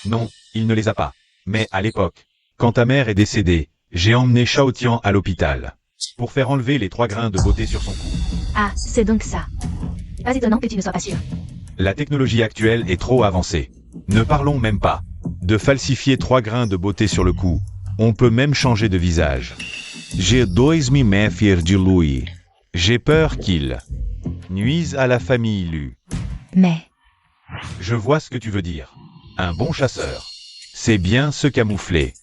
Non, il ne les a pas. Mais à l'époque, quand ta mère est décédée, j'ai emmené Shao Tian à l'hôpital pour faire enlever les 3 grains de beauté sur son cou. Ah, c'est donc ça. Pas étonnant que tu ne sois pas sûr. La technologie actuelle est trop avancée. Ne parlons même pas de falsifier 3 grains de beauté sur le cou. On peut même changer de visage. J'ai 2 me méfier de lui. J'ai peur qu'il nuise à la famille Lu. Mais, Je vois ce que tu veux dire. Un bon chasseur, c'est bien se camoufler.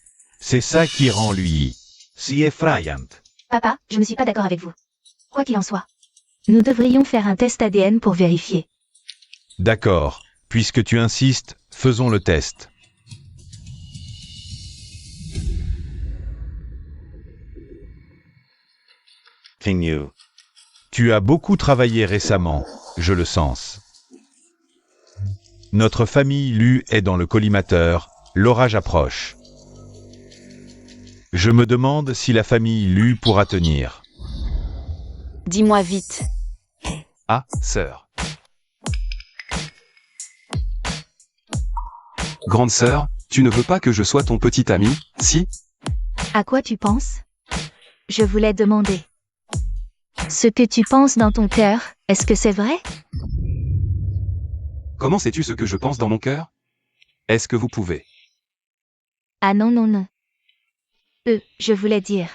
C'est ça qui rend lui si effrayant. papa, je ne suis pas d'accord avec vous. Quoi qu'il en soit, nous devrions faire un test ADN pour vérifier. D'accord, puisque tu insistes, faisons le test. Tu as beaucoup travaillé récemment, je le sens. Notre famille Lu est dans le collimateur, l'orage approche. Je me demande si la famille Lu pourra tenir. Dis-moi vite. Ah, sœur. Grande sœur, tu ne veux pas que je sois ton petit ami, si? À quoi tu penses? Je voulais demander. Ce que tu penses dans ton cœur, est-ce que c'est vrai? Comment sais-tu ce que je pense dans mon cœur? Est-ce que vous pouvez? Ah non, non, non. Je voulais dire.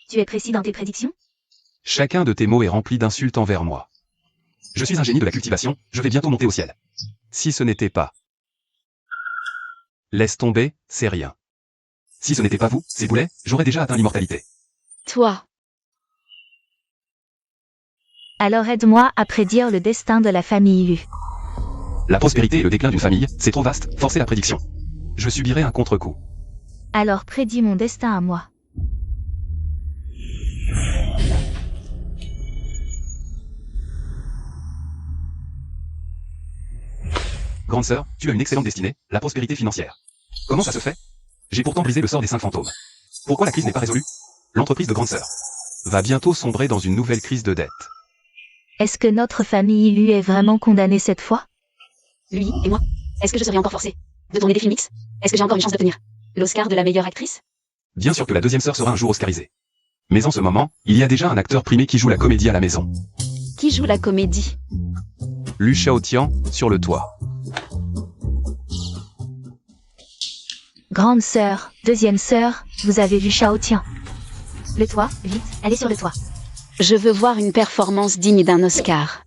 Tu es précis dans tes prédictions? Chacun de tes mots est rempli d'insultes envers moi. Je suis un génie de la cultivation, je vais bientôt monter au ciel. Si ce n'était pas. Laisse tomber, c'est rien. Si ce n'était pas vous, ces boulets, j'aurais déjà atteint l'immortalité. Toi, Alors aide-moi à prédire le destin de la famille Lu. La prospérité et le déclin d'une famille, c'est trop vaste, forcer la prédiction. Je subirai un contre-coup. Alors prédis mon destin à moi. Grande sœur, tu as une excellente destinée, la prospérité financière. Comment ça se fait? J'ai pourtant brisé le sort des 5 fantômes. Pourquoi la crise n'est pas résolue? L'entreprise de grande sœur va bientôt sombrer dans une nouvelle crise de dette. Est-ce que notre famille Lu est vraiment condamnée cette fois? lui et moi. Est-ce que je serai encore forcée de tourner des films X? Est-ce que j'ai encore une chance d'obtenir l'Oscar de la meilleure actrice? Bien sûr que la deuxième sœur sera un jour oscarisée. Mais en ce moment, il y a déjà un acteur primé qui joue la comédie à la maison. Qui joue la comédie? Lu Shaotian, sur le toit. Grande sœur, deuxième sœur, vous avez vu Shaotian. Le toit, vite, allez sur le toit. Je veux voir une performance digne d'un Oscar.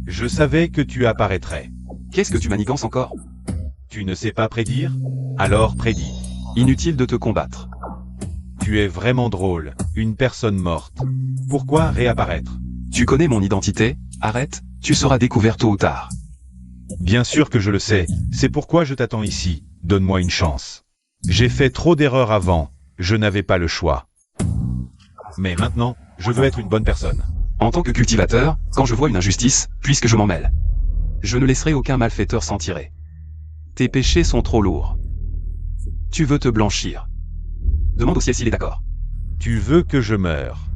Je savais que tu apparaîtrais. Qu'est-ce que tu manigances encore? Tu ne sais pas prédire? Alors prédis. Inutile de te combattre. Tu es vraiment drôle, une personne morte. Pourquoi réapparaître? Tu connais mon identité, arrête, tu seras découvert tôt ou tard. Bien sûr que je le sais, c'est pourquoi je t'attends ici, donne-moi une chance. J'ai fait trop d'erreurs avant, je n'avais pas le choix. Mais maintenant, je veux être une bonne personne. En tant que cultivateur, quand je vois une injustice, puisque je m'en mêle, je ne laisserai aucun malfaiteur s'en tirer. Tes péchés sont trop lourds. Tu veux te blanchir. Demande au ciel s'il est d'accord. Tu veux que je meure.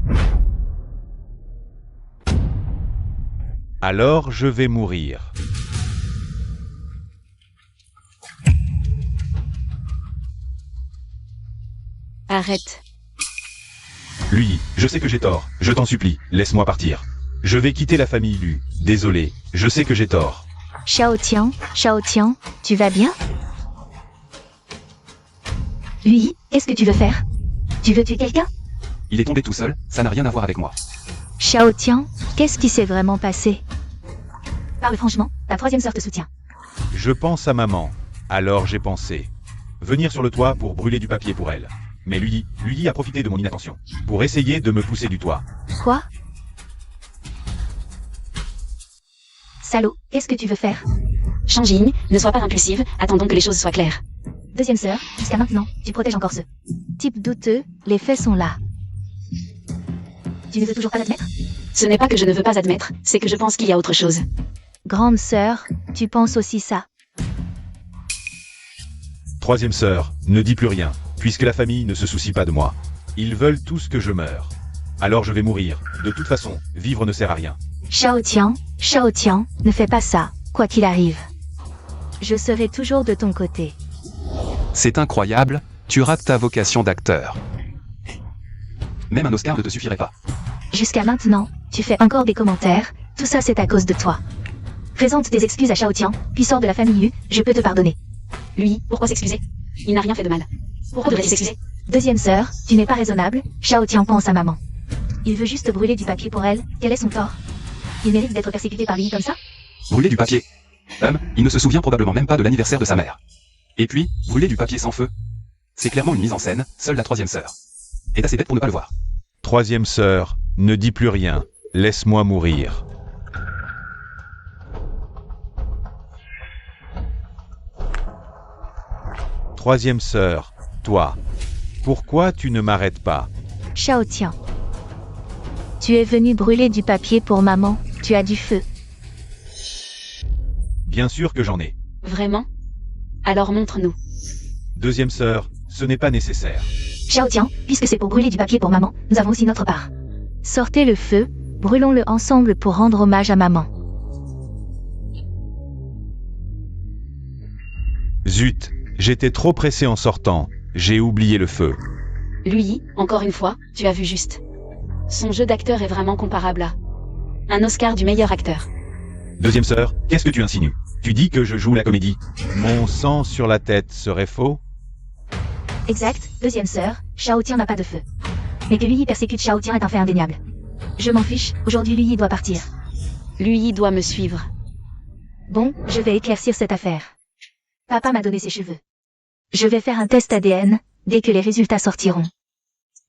Alors je vais mourir. Arrête. Lui, je sais que j'ai tort, je t'en supplie, laisse-moi partir. Je vais quitter la famille Lu, désolé, je sais que j'ai tort. Shaotian, tu vas bien? Lui, qu'est-ce que tu veux faire? Tu veux tuer quelqu'un? Il est tombé tout seul, ça n'a rien à voir avec moi. Shaotian, qu'est-ce qui s'est vraiment passé? Parle franchement, ta troisième sœur te soutient. Je pense à maman, alors j'ai pensé. Venir sur le toit pour brûler du papier pour elle. Mais lui a profité de mon inattention, pour essayer de me pousser du toit. Quoi? Salaud, qu'est-ce que tu veux faire? Shanging, ne sois pas impulsive, attendons que les choses soient claires. Deuxième sœur, jusqu'à maintenant, tu protèges encore ceux. Type douteux, les faits sont là. Tu ne veux toujours pas admettre? Ce n'est pas que je ne veux pas admettre, c'est que je pense qu'il y a autre chose. Grande sœur, tu penses aussi ça? Troisième sœur, ne dis plus rien, puisque la famille ne se soucie pas de moi. Ils veulent tous que je meure. Alors je vais mourir. De toute façon, vivre ne sert à rien. Shaotian, ne fais pas ça, quoi qu'il arrive. Je serai toujours de ton côté. C'est incroyable, tu rates ta vocation d'acteur. Même un Oscar ne te suffirait pas. Jusqu'à maintenant, tu fais encore des commentaires, tout ça c'est à cause de toi. Présente tes excuses à Shaotian, puis sors de la famille Yu, je peux te pardonner. Lui, pourquoi s'excuser? Il n'a rien fait de mal. Pourquoi devrait-il s'excuser? Deuxième sœur, tu n'es pas raisonnable, Shaotian pense à maman. Il veut juste brûler du papier pour elle, quel est son tort? Il mérite d'être persécuté par lui comme ça? Brûler du papier. Il ne se souvient probablement même pas de l'anniversaire de sa mère. Et puis, brûler du papier sans feu. C'est clairement une mise en scène, seule la troisième sœur est assez bête pour ne pas le voir. Troisième sœur, ne dis plus rien, laisse-moi mourir. Troisième sœur, toi, pourquoi tu ne m'arrêtes pas? Shaotian. Tu es venu brûler du papier pour maman, tu as du feu. Bien sûr que j'en ai. Vraiment? Alors montre-nous. Deuxième sœur, ce n'est pas nécessaire. Shaotian, puisque c'est pour brûler du papier pour maman, nous avons aussi notre part. Sortez le feu, brûlons-le ensemble pour rendre hommage à maman. Zut, j'étais trop pressé en sortant, j'ai oublié le feu. Lui, encore une fois, tu as vu juste. Son jeu d'acteur est vraiment comparable à un Oscar du meilleur acteur. Deuxième sœur, qu'est-ce que tu insinues? Tu dis que je joue la comédie. Mon sang sur la tête serait faux? Exact, deuxième sœur, Shaotian n'a pas de feu. Mais que Lui persécute Shaotian est un fait indéniable. Je m'en fiche, aujourd'hui Lui doit partir. Lui doit me suivre. Bon, je vais éclaircir cette affaire. Papa m'a donné ses cheveux. Je vais faire un test ADN, dès que les résultats sortiront.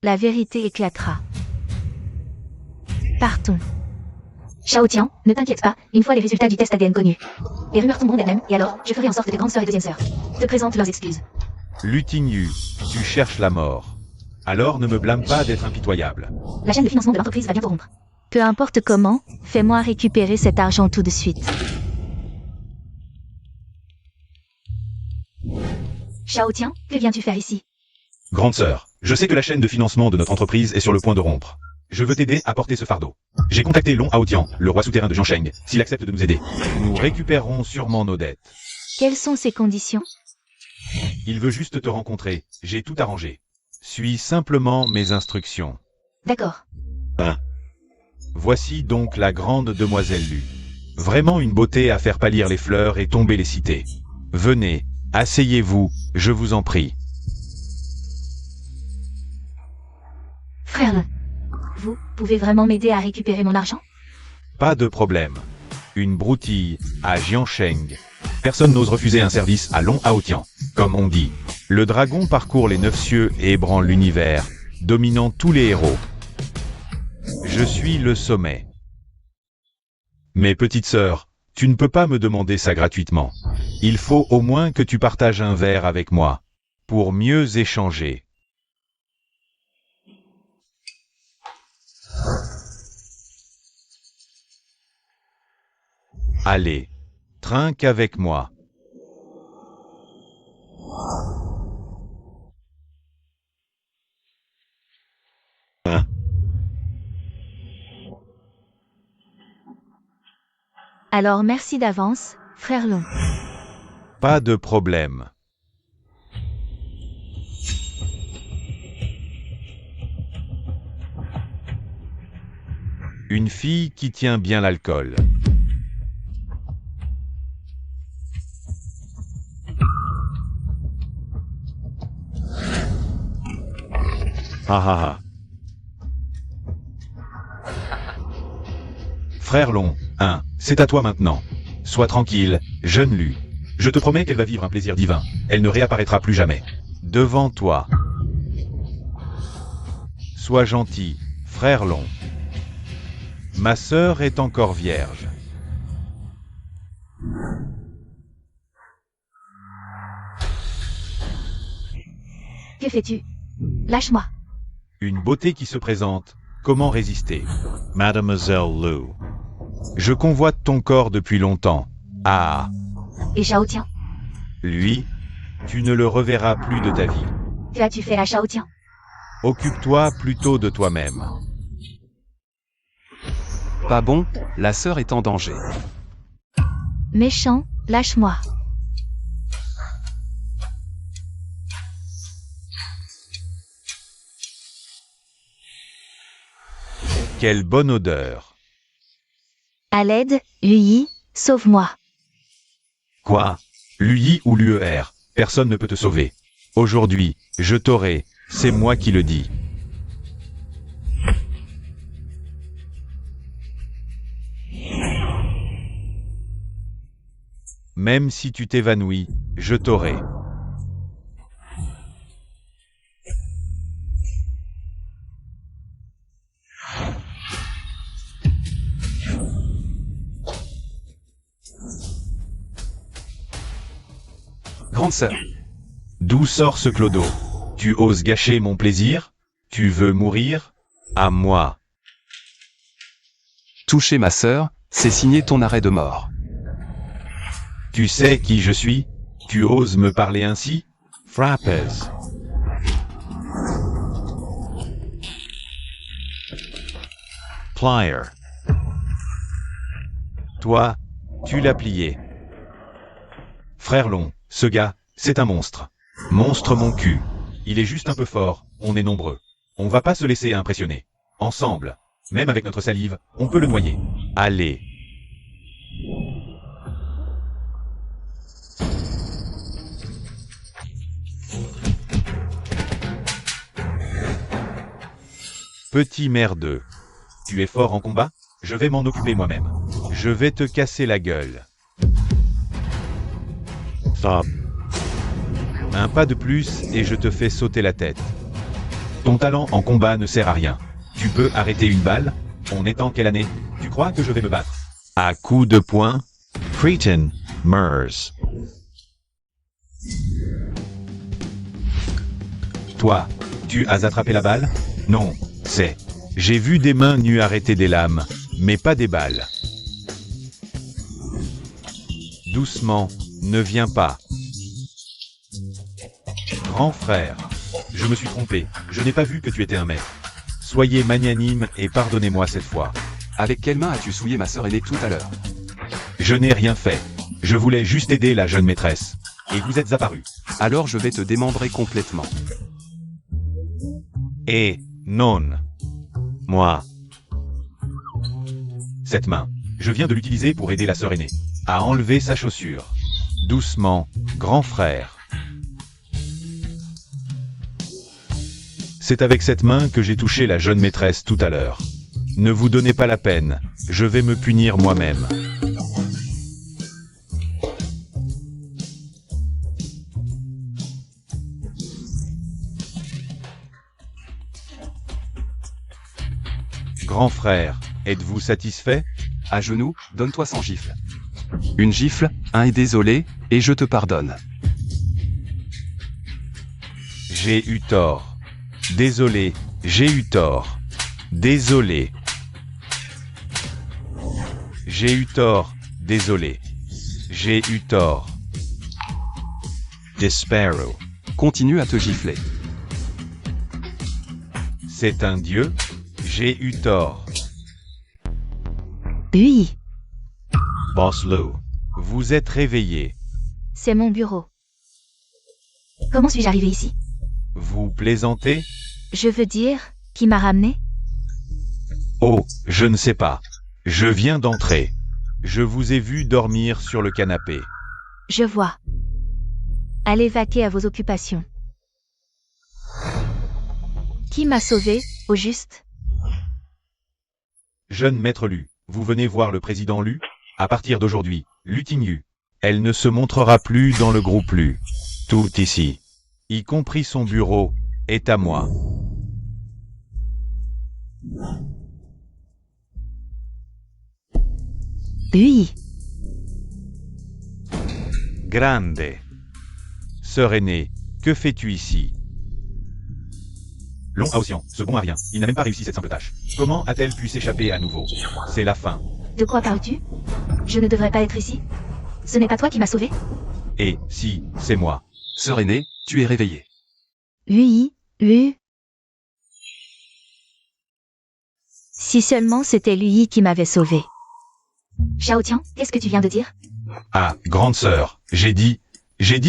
La vérité éclatera. Partons. Shao Tian, ne t'inquiète pas, une fois les résultats du test ADN connus. Les rumeurs tomberont d'elles-mêmes, et alors, je ferai en sorte que grande sœur et deuxième sœur te présentent leurs excuses. Lu Tingyu, tu cherches la mort. Alors ne me blâme pas d'être impitoyable. La chaîne de financement de l'entreprise va bientôt rompre. Peu importe comment, fais-moi récupérer cet argent tout de suite. Shao Tian, que viens-tu faire ici? Grande sœur, je sais que la chaîne de financement de notre entreprise est sur le point de rompre. Je veux t'aider à porter ce fardeau. J'ai contacté Long Haotian, le roi souterrain de Jiangsheng, s'il accepte de nous aider. Nous récupérerons sûrement nos dettes. Quelles sont ces conditions? Il veut juste te rencontrer, j'ai tout arrangé. Suis simplement mes instructions. D'accord. Voici donc la grande demoiselle Lu. Vraiment une beauté à faire pâlir les fleurs et tomber les cités. Venez, asseyez-vous, je vous en prie. Frère, vous pouvez vraiment m'aider à récupérer mon argent? Pas de problème. Une broutille à Jiangsheng. Personne n'ose refuser un service à Long Haotian. Comme on dit, le dragon parcourt les 9 cieux et ébranle l'univers, dominant tous les héros. Je suis le sommet. Mais petite sœur, tu ne peux pas me demander ça gratuitement. Il faut au moins que tu partages un verre avec moi, pour mieux échanger. Allez, trinque avec moi. Alors merci d'avance, frère Long. Pas de problème. Une fille qui tient bien l'alcool. Ah ah ah. Frère Long, c'est à toi maintenant. Sois tranquille, jeune Lu. Je te promets qu'elle va vivre un plaisir divin. Elle ne réapparaîtra plus jamais. Devant toi. Sois gentil, frère Long. Ma sœur est encore vierge. Que fais-tu? Lâche-moi. Une beauté qui se présente. Comment résister? Mademoiselle Lu. Je convoite ton corps depuis longtemps. Ah. Et Shao Tian? Lui, tu ne le reverras plus de ta vie. Que as-tu fait à Shao Tian? Occupe-toi plutôt de toi-même. Pas bon, la sœur est en danger. Méchant, lâche-moi. Quelle bonne odeur. À l'aide, Yi, sauve-moi. Quoi? L'UI ou l'UER, personne ne peut te sauver. Aujourd'hui, je t'aurai, c'est moi qui le dis. Même si tu t'évanouis, je t'aurai. Grande sœur, D'où sort ce clodo? Tu oses gâcher mon plaisir? Tu veux mourir? À moi. toucher ma sœur, c'est signer ton arrêt de mort. Tu sais qui je suis? Tu oses me parler ainsi? Frappes. Plier. Toi, tu l'as plié. Frère Long, ce gars, c'est un monstre. Monstre mon cul. Il est juste un peu fort, on est nombreux. On va pas se laisser impressionner. Ensemble, même avec notre salive, on peut le noyer. Allez. Petit merdeux. Tu es fort en combat? Je vais m'en occuper moi-même. Je vais te casser la gueule. Stop. Un pas de plus et je te fais sauter la tête. Ton talent en combat ne sert à rien. Tu peux arrêter une balle? On est en quelle année? Tu crois que je vais me battre? À coups de poing? Cretin. Mers. Toi, tu as attrapé la balle? Non, c'est... J'ai vu des mains nues arrêter des lames, mais pas des balles. Doucement, ne viens pas. Grand frère, je me suis trompé, je n'ai pas vu que tu étais un maître. Soyez magnanime et pardonnez-moi cette fois. Avec quelle main as-tu souillé ma sœur aînée tout à l'heure? Je n'ai rien fait. Je voulais juste aider la jeune maîtresse. Et vous êtes apparu. Alors je vais te démembrer complètement. Et non. Moi. Cette main, je viens de l'utiliser pour aider la sœur aînée à enlever sa chaussure. Doucement, grand frère. C'est avec cette main que j'ai touché la jeune maîtresse tout à l'heure. Ne vous donnez pas la peine, je vais me punir moi-même. Grand frère, êtes-vous satisfait? À genoux, donne-toi 100 gifles. Une gifle, un et désolé, et je te pardonne. J'ai eu tort. Désolé, j'ai eu tort. Désolé. J'ai eu tort, désolé. J'ai eu tort. Despero. Continue à te gifler. C'est un dieu? J'ai eu tort. Oui, Boss Lou. Vous êtes réveillé. c'est mon bureau. Comment suis-je arrivé ici? Vous plaisantez? Je veux dire, qui m'a ramené? Oh, je ne sais pas. Je viens d'entrer. Je vous ai vu dormir sur le canapé. Je vois. Allez vaquer à vos occupations. Qui m'a sauvé, au juste? Jeune maître Lu, vous venez voir le président Lu? À partir d'aujourd'hui, Lu Tingyu. Elle ne se montrera plus dans le groupe Lu. Tout ici, y compris son bureau, est à moi. Oui, Grande. Sœur aînée, que fais-tu ici? Long Aoxian, ce bon à rien, il n'a même pas réussi cette simple tâche. Comment a-t-elle pu s'échapper à nouveau? C'est la fin. de quoi parles-tu? Je ne devrais pas être ici. Ce n'est pas toi qui m'as sauvé? Et, si, c'est moi. Sœur aînée, tu es réveillée. Oui, oui. Si seulement c'était lui qui m'avait sauvé. Xiao Tian, qu'est-ce que tu viens de dire? Ah, grande sœur, j'ai dit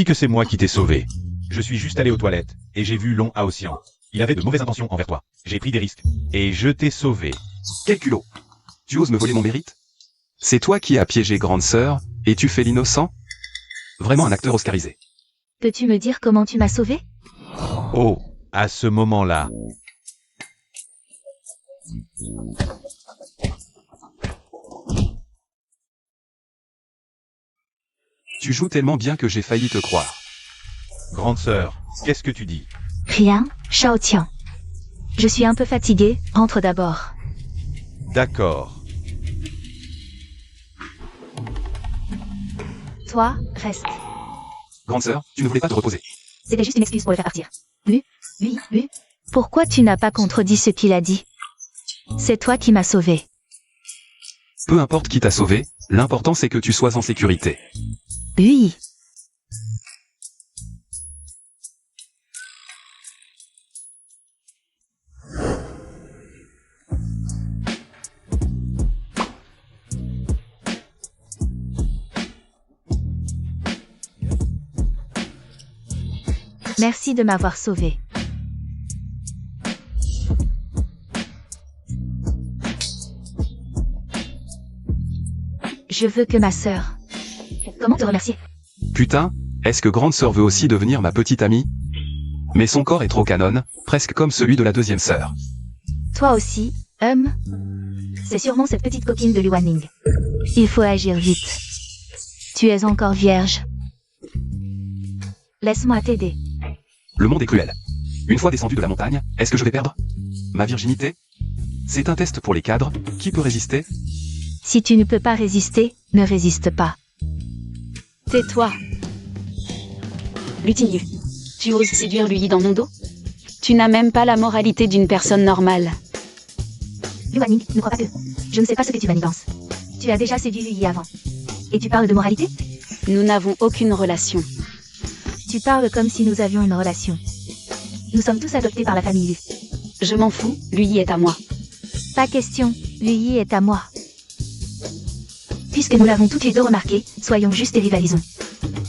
que c'est moi qui t'ai sauvé. Je suis juste allé aux toilettes, et j'ai vu Long Aoxian. Il avait de mauvaises intentions envers toi. J'ai pris des risques, et je t'ai sauvé. Quel culot! Tu oses me voler mon mérite? C'est toi qui as piégé grande sœur, et tu fais l'innocent? Vraiment un acteur oscarisé. Peux-tu me dire comment tu m'as sauvé? Oh, à ce moment-là. Tu joues tellement bien que j'ai failli te croire. Grande sœur, qu'est-ce que tu dis? Rien, Xiao Tian. Je suis un peu fatiguée, rentre d'abord. D'accord. Toi, reste. Grande sœur, tu ne voulais pas te reposer. C'était juste une excuse pour le faire partir. Oui, oui, oui. Pourquoi tu n'as pas contredit ce qu'il a dit? C'est toi qui m'as sauvé. Peu importe qui t'a sauvé, l'important c'est que tu sois en sécurité. Oui. Merci de m'avoir sauvé. Je veux que ma sœur. Comment te remercier? Putain, est-ce que grande sœur veut aussi devenir ma petite amie? Mais son corps est trop canon, presque comme celui de la deuxième sœur. Toi aussi, C'est sûrement cette petite copine de Lu Wanning. Il faut agir vite. Tu es encore vierge. Laisse-moi t'aider. Le monde est cruel. Une fois descendu de la montagne, est-ce que je vais perdre ma virginité? C'est un test pour les cadres, qui peut résister? Si tu ne peux pas résister, ne résiste pas. Tais-toi. Lutinu. Tu oses séduire Lui dans mon dos? Tu n'as même pas la moralité d'une personne normale. Lu Wanning, ne crois pas que... Je ne sais pas ce que tu manigances. Tu as déjà séduit Lui avant. Et tu parles de moralité? Nous n'avons aucune relation. Tu parles comme si nous avions une relation. Nous sommes tous adoptés par la famille Lu. Je m'en fous, Lui est à moi. Pas question, Lui est à moi. Puisque nous l'avons toutes les deux remarqué, soyons justes et rivalisons.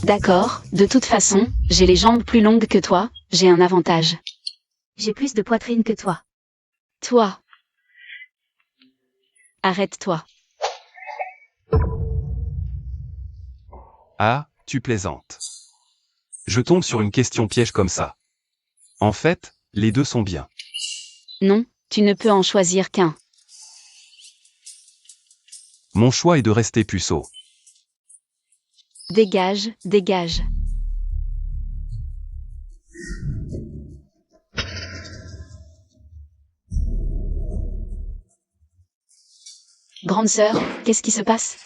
D'accord, de toute façon, j'ai les jambes plus longues que toi, j'ai un avantage. J'ai plus de poitrine que toi. Toi. Arrête-toi. Ah, tu plaisantes. Je tombe sur une question piège comme ça. En fait, les deux sont bien. Non, tu ne peux en choisir qu'un. Mon choix est de rester puceau. Dégage, dégage. Grande sœur, qu'est-ce qui se passe?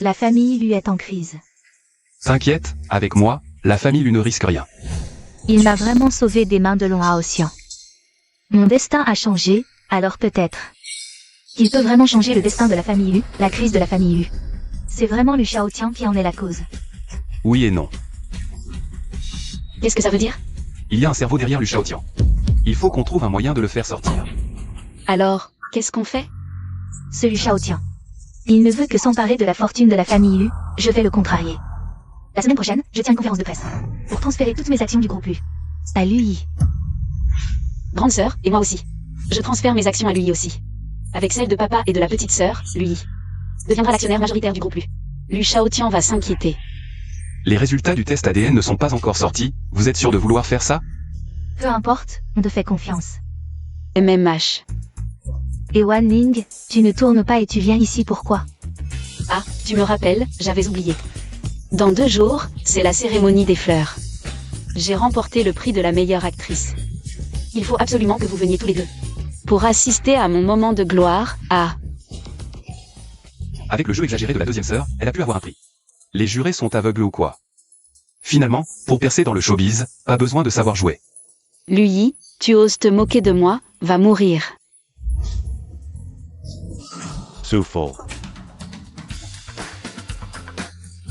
La famille Lu est en crise. T'inquiète, avec moi, la famille Lu ne risque rien. Il m'a vraiment sauvé des mains de Long Haotian. Mon destin a changé, alors peut-être. Il peut vraiment changer le destin de la famille Lu, la crise de la famille Lu. C'est vraiment Lu Shaotian qui en est la cause. Oui et non. Qu'est-ce que ça veut dire? Il y a un cerveau derrière Lu Shaotian. Il faut qu'on trouve un moyen de le faire sortir. Alors, qu'est-ce qu'on fait? Ce Lu Shaotian. Il ne veut que s'emparer de la fortune de la famille Lu, je vais le contrarier. La semaine prochaine, je tiens une conférence de presse. Pour transférer toutes mes actions du groupe Lu. À lui. Grande sœur, et moi aussi. Je transfère mes actions à lui aussi. Avec celles de papa et de la petite sœur, lui deviendra l'actionnaire majoritaire du groupe Lu. Lu Shaotian va s'inquiéter. Les résultats du test ADN ne sont pas encore sortis, vous êtes sûr de vouloir faire ça? Peu importe, on te fait confiance. MMH. Et Wanning, tu ne tournes pas et tu viens ici pourquoi? Ah, tu me rappelles, j'avais oublié. Dans 2 jours, c'est la cérémonie des fleurs. J'ai remporté le prix de la meilleure actrice. Il faut absolument que vous veniez tous les deux. Pour assister à mon moment de gloire, Avec le jeu exagéré de la deuxième sœur, elle a pu avoir un prix. Les jurés sont aveugles ou quoi? Finalement, pour percer dans le showbiz, pas besoin de savoir jouer. Lui, tu oses te moquer de moi, va mourir. Suful.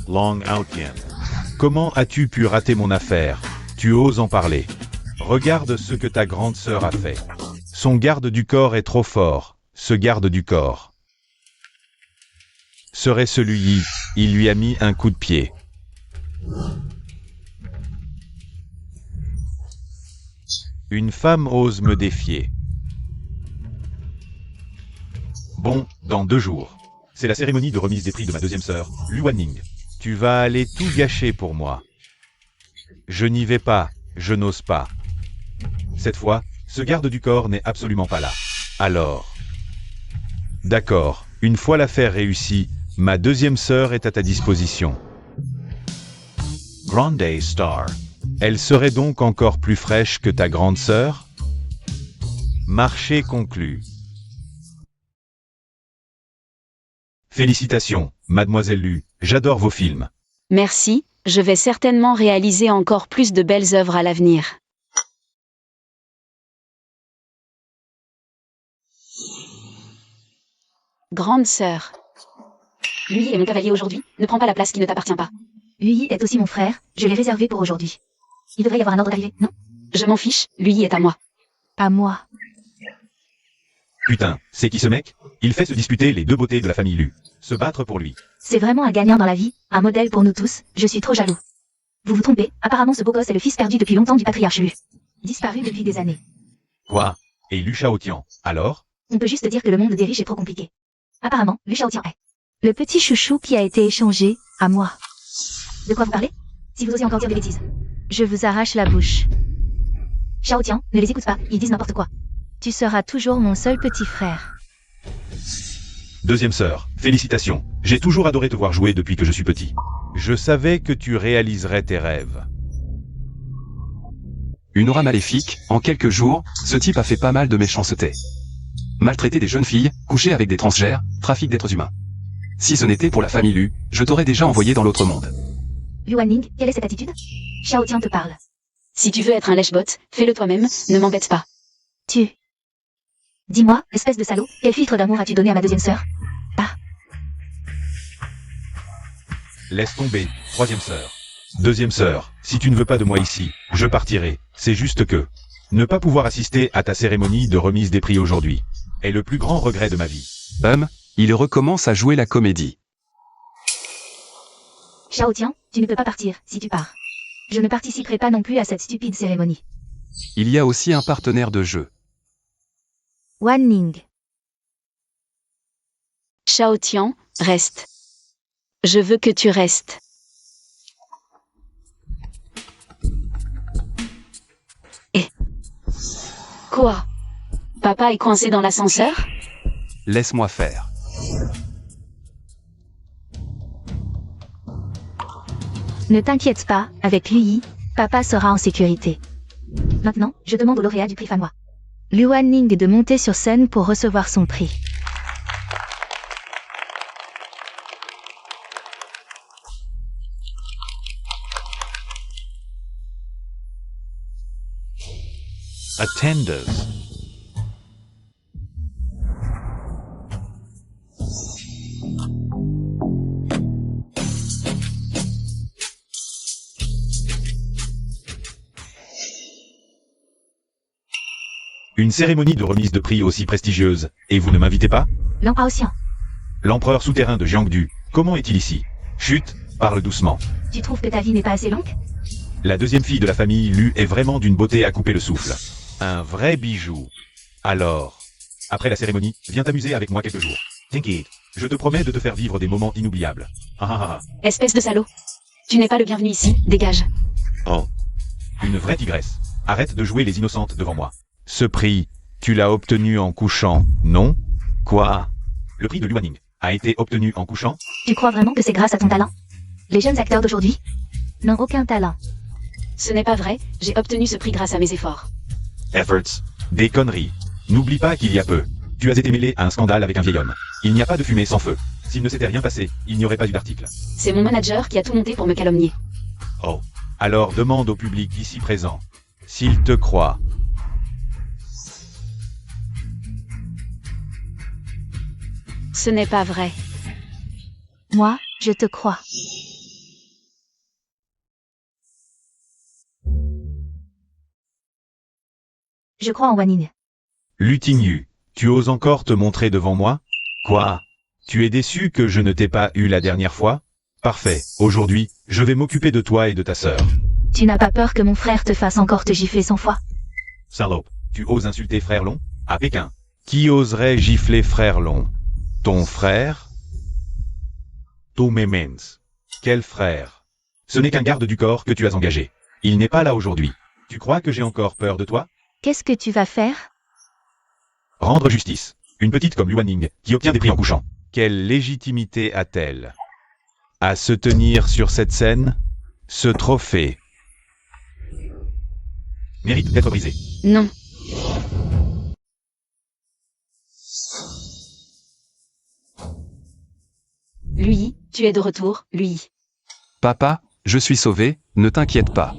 Long Haotian. Comment as-tu pu rater mon affaire? Tu oses en parler. Regarde ce que ta grande sœur a fait. Son garde du corps est trop fort, ce garde du corps. Serait celui-ci, il lui a mis un coup de pied. Une femme ose me défier. Bon, dans 2 jours. C'est la cérémonie de remise des prix de ma deuxième sœur, Lu Wanning. Tu vas aller tout gâcher pour moi. Je n'y vais pas, je n'ose pas. Cette fois, ce garde du corps n'est absolument pas là. Alors. D'accord, une fois l'affaire réussie, ma deuxième sœur est à ta disposition. Grande Star. Elle serait donc encore plus fraîche que ta grande sœur? Marché conclu. Félicitations, mademoiselle Lu, j'adore vos films. Merci, je vais certainement réaliser encore plus de belles œuvres à l'avenir. Grande sœur. Lui est mon cavalier aujourd'hui, ne prends pas la place qui ne t'appartient pas. Lui est aussi mon frère, je l'ai réservé pour aujourd'hui. Il devrait y avoir un ordre d'arrivée, non? Je m'en fiche, lui est à moi. À moi. Putain, c'est qui ce mec? Il fait se disputer les 2 beautés de la famille Lu. Se battre pour lui. C'est vraiment un gagnant dans la vie, un modèle pour nous tous, je suis trop jaloux. Vous vous trompez, apparemment ce beau gosse est le fils perdu depuis longtemps du patriarche Lu. Disparu depuis des années. Quoi? Et Lu Shaotian, alors? On peut juste dire que le monde des riches est trop compliqué. Apparemment, Lu Shaotian est le petit chouchou qui a été échangé, à moi. De quoi vous parlez? Si vous osez encore dire des bêtises. Je vous arrache la bouche. Shaotian, ne les écoute pas, ils disent n'importe quoi. Tu seras toujours mon seul petit frère. Deuxième sœur, félicitations. J'ai toujours adoré te voir jouer depuis que je suis petit. Je savais que tu réaliserais tes rêves. Une aura maléfique, en quelques jours, ce type a fait pas mal de méchanceté. Maltraiter des jeunes filles, coucher avec des transgères, trafic d'êtres humains. Si ce n'était pour la famille Lu, je t'aurais déjà envoyé dans l'autre monde. Liu Wanning, quelle est cette attitude? Shao Tian te parle. Si tu veux être un lèche-bot, fais-le toi-même, ne m'embête pas. Tu. Dis-moi, espèce de salaud, quel filtre d'amour as-tu donné à ma deuxième sœur? Laisse tomber, troisième sœur. Deuxième sœur, si tu ne veux pas de moi ici, je partirai. C'est juste que ne pas pouvoir assister à ta cérémonie de remise des prix aujourd'hui est le plus grand regret de ma vie. Il recommence à jouer la comédie. Shao Tian, tu ne peux pas partir, si tu pars. Je ne participerai pas non plus à cette stupide cérémonie. Il y a aussi un partenaire de jeu. Wanning. Shao Tian, reste. Je veux que tu restes. Et... Quoi? Papa est coincé dans l'ascenseur? Laisse-moi faire. Ne t'inquiète pas, avec Lui, papa sera en sécurité. Maintenant, je demande au lauréat du prix Fanwa, Liu Wanning, de monter sur scène pour recevoir son prix. Attenders. Une cérémonie de remise de prix aussi prestigieuse, et vous ne m'invitez pas? L'empereur Xian, L'empereur souterrain de Jiangdu, comment est-il ici? Chut, parle doucement. tu trouves que ta vie n'est pas assez longue? La deuxième fille de la famille Lu est vraiment d'une beauté à couper le souffle. Un vrai bijou. Alors, après la cérémonie, viens t'amuser avec moi quelques jours. T'inquiète, je te promets de te faire vivre des moments inoubliables. Ah ah ah. Espèce de salaud. Tu n'es pas le bienvenu ici, dégage. Oh, Une vraie tigresse. Arrête de jouer les innocentes devant moi. Ce prix, tu l'as obtenu en couchant, non? Quoi? Le prix de Liu Wanning a été obtenu en couchant? Tu crois vraiment que c'est grâce à ton talent? Les jeunes acteurs d'aujourd'hui n'ont aucun talent. Ce n'est pas vrai, j'ai obtenu ce prix grâce à mes efforts. Efforts. Des conneries. N'oublie pas qu'il y a peu, tu as été mêlé à un scandale avec un vieil homme. Il n'y a pas de fumée sans feu. S'il ne s'était rien passé, il n'y aurait pas eu d'article. C'est mon manager qui a tout monté pour me calomnier. Oh. Alors demande au public ici présent s'il te croit. Ce n'est pas vrai. Moi, je te crois. Je crois en Wanning. Lutignu, tu oses encore te montrer devant moi? Quoi? Tu es déçu que je ne t'ai pas eu la dernière fois? Parfait, aujourd'hui, je vais m'occuper de toi et de ta sœur. Tu n'as pas peur que mon frère te fasse encore te gifler 100 fois? Salope, tu oses insulter Frère Long? À Pékin. Qui oserait gifler Frère Long? Ton frère? Tomemens. Quel frère? Ce n'est qu'un garde du corps que tu as engagé. Il n'est pas là aujourd'hui. Tu crois que j'ai encore peur de toi? Qu'est-ce que tu vas faire? Rendre justice. Une petite comme Liu Wanning, qui obtient des prix en couchant. Quelle légitimité a-t-elle à se tenir sur cette scène? Ce trophée mérite d'être brisé. Non. Lui, tu es de retour, lui. Papa, je suis sauvé, ne t'inquiète pas.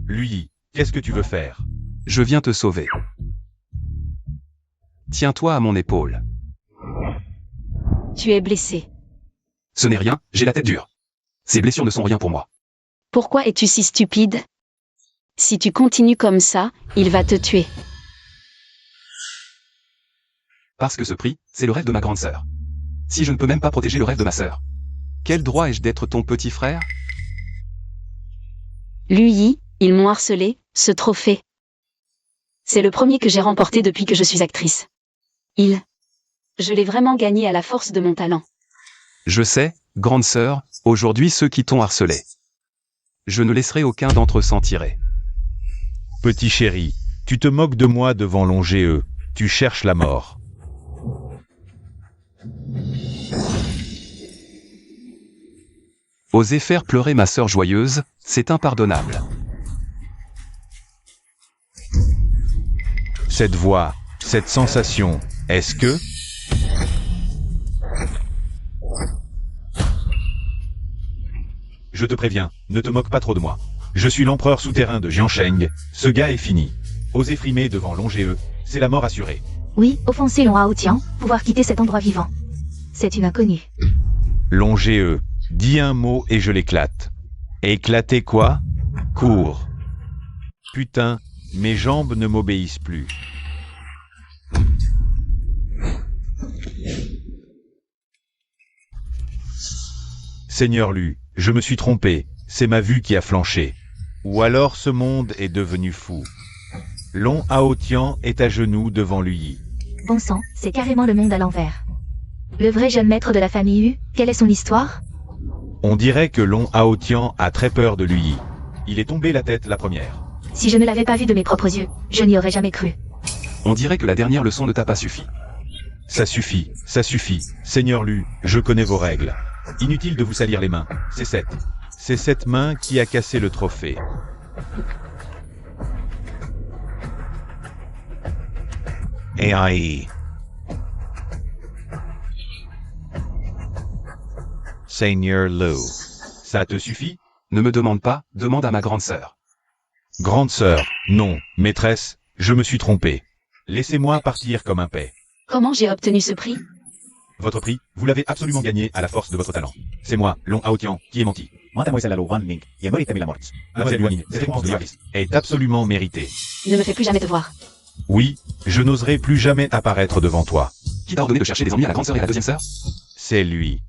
Lui, qu'est-ce que tu veux faire? Je viens te sauver. Tiens-toi à mon épaule. Tu es blessé. Ce n'est rien, j'ai la tête dure. Ces blessures ne sont rien pour moi. Pourquoi es-tu si stupide? Si tu continues comme ça, il va te tuer. Parce que ce prix, c'est le rêve de ma grande sœur. Si je ne peux même pas protéger le rêve de ma sœur, quel droit ai-je d'être ton petit frère? Lui, ils m'ont harcelé, ce trophée. C'est le premier que j'ai remporté depuis que je suis actrice. Je l'ai vraiment gagné à la force de mon talent. Je sais, grande sœur, aujourd'hui ceux qui t'ont harcelé Je ne laisserai aucun d'entre eux s'en tirer. Petit chéri, tu te moques de moi devant Longéeux, tu cherches la mort. Oser faire pleurer ma sœur joyeuse, c'est impardonnable. Cette voix, cette sensation, est-ce que... Je te préviens, ne te moque pas trop de moi. Je suis l'empereur souterrain de Jiansheng, ce gars est fini. Oser frimer devant Longéeux, c'est la mort assurée. Oui, offenser Long Haotian, pouvoir quitter cet endroit vivant. C'est une inconnue. Longéeux, dis un mot et je l'éclate. Éclater quoi? Cours. Putain, mes jambes ne m'obéissent plus. Seigneur Lu, je me suis trompé, c'est ma vue qui a flanché. Ou alors ce monde est devenu fou. Long Haotian est à genoux devant Lui. Bon sang, c'est carrément le monde à l'envers. Le vrai jeune maître de la famille Hu, quelle est son histoire? On dirait que Long Haotian a très peur de Lui. Il est tombé la tête la première. Si je ne l'avais pas vu de mes propres yeux, je n'y aurais jamais cru. On dirait que la dernière leçon ne t'a pas suffi. Ça suffit, Seigneur Lu, je connais vos règles. Inutile de vous salir les mains, c'est cette main qui a cassé le trophée. AI. Seigneur Lu. Ça te suffit? Ne me demande pas, demande à ma grande sœur. Grande sœur, non, maîtresse, je me suis trompé. Laissez-moi partir comme un paix. Comment j'ai obtenu ce prix? Votre prix, vous l'avez absolument gagné à la force de votre talent. C'est moi, Long Haotian, qui ai menti. Mademoiselle Luan, cette réponse de Yaris est absolument méritée. Ne me fais plus jamais te voir. Oui, je n'oserai plus jamais apparaître devant toi. Qui t'a ordonné de chercher des ennuis à la grande sœur et à la deuxième sœur? C'est lui.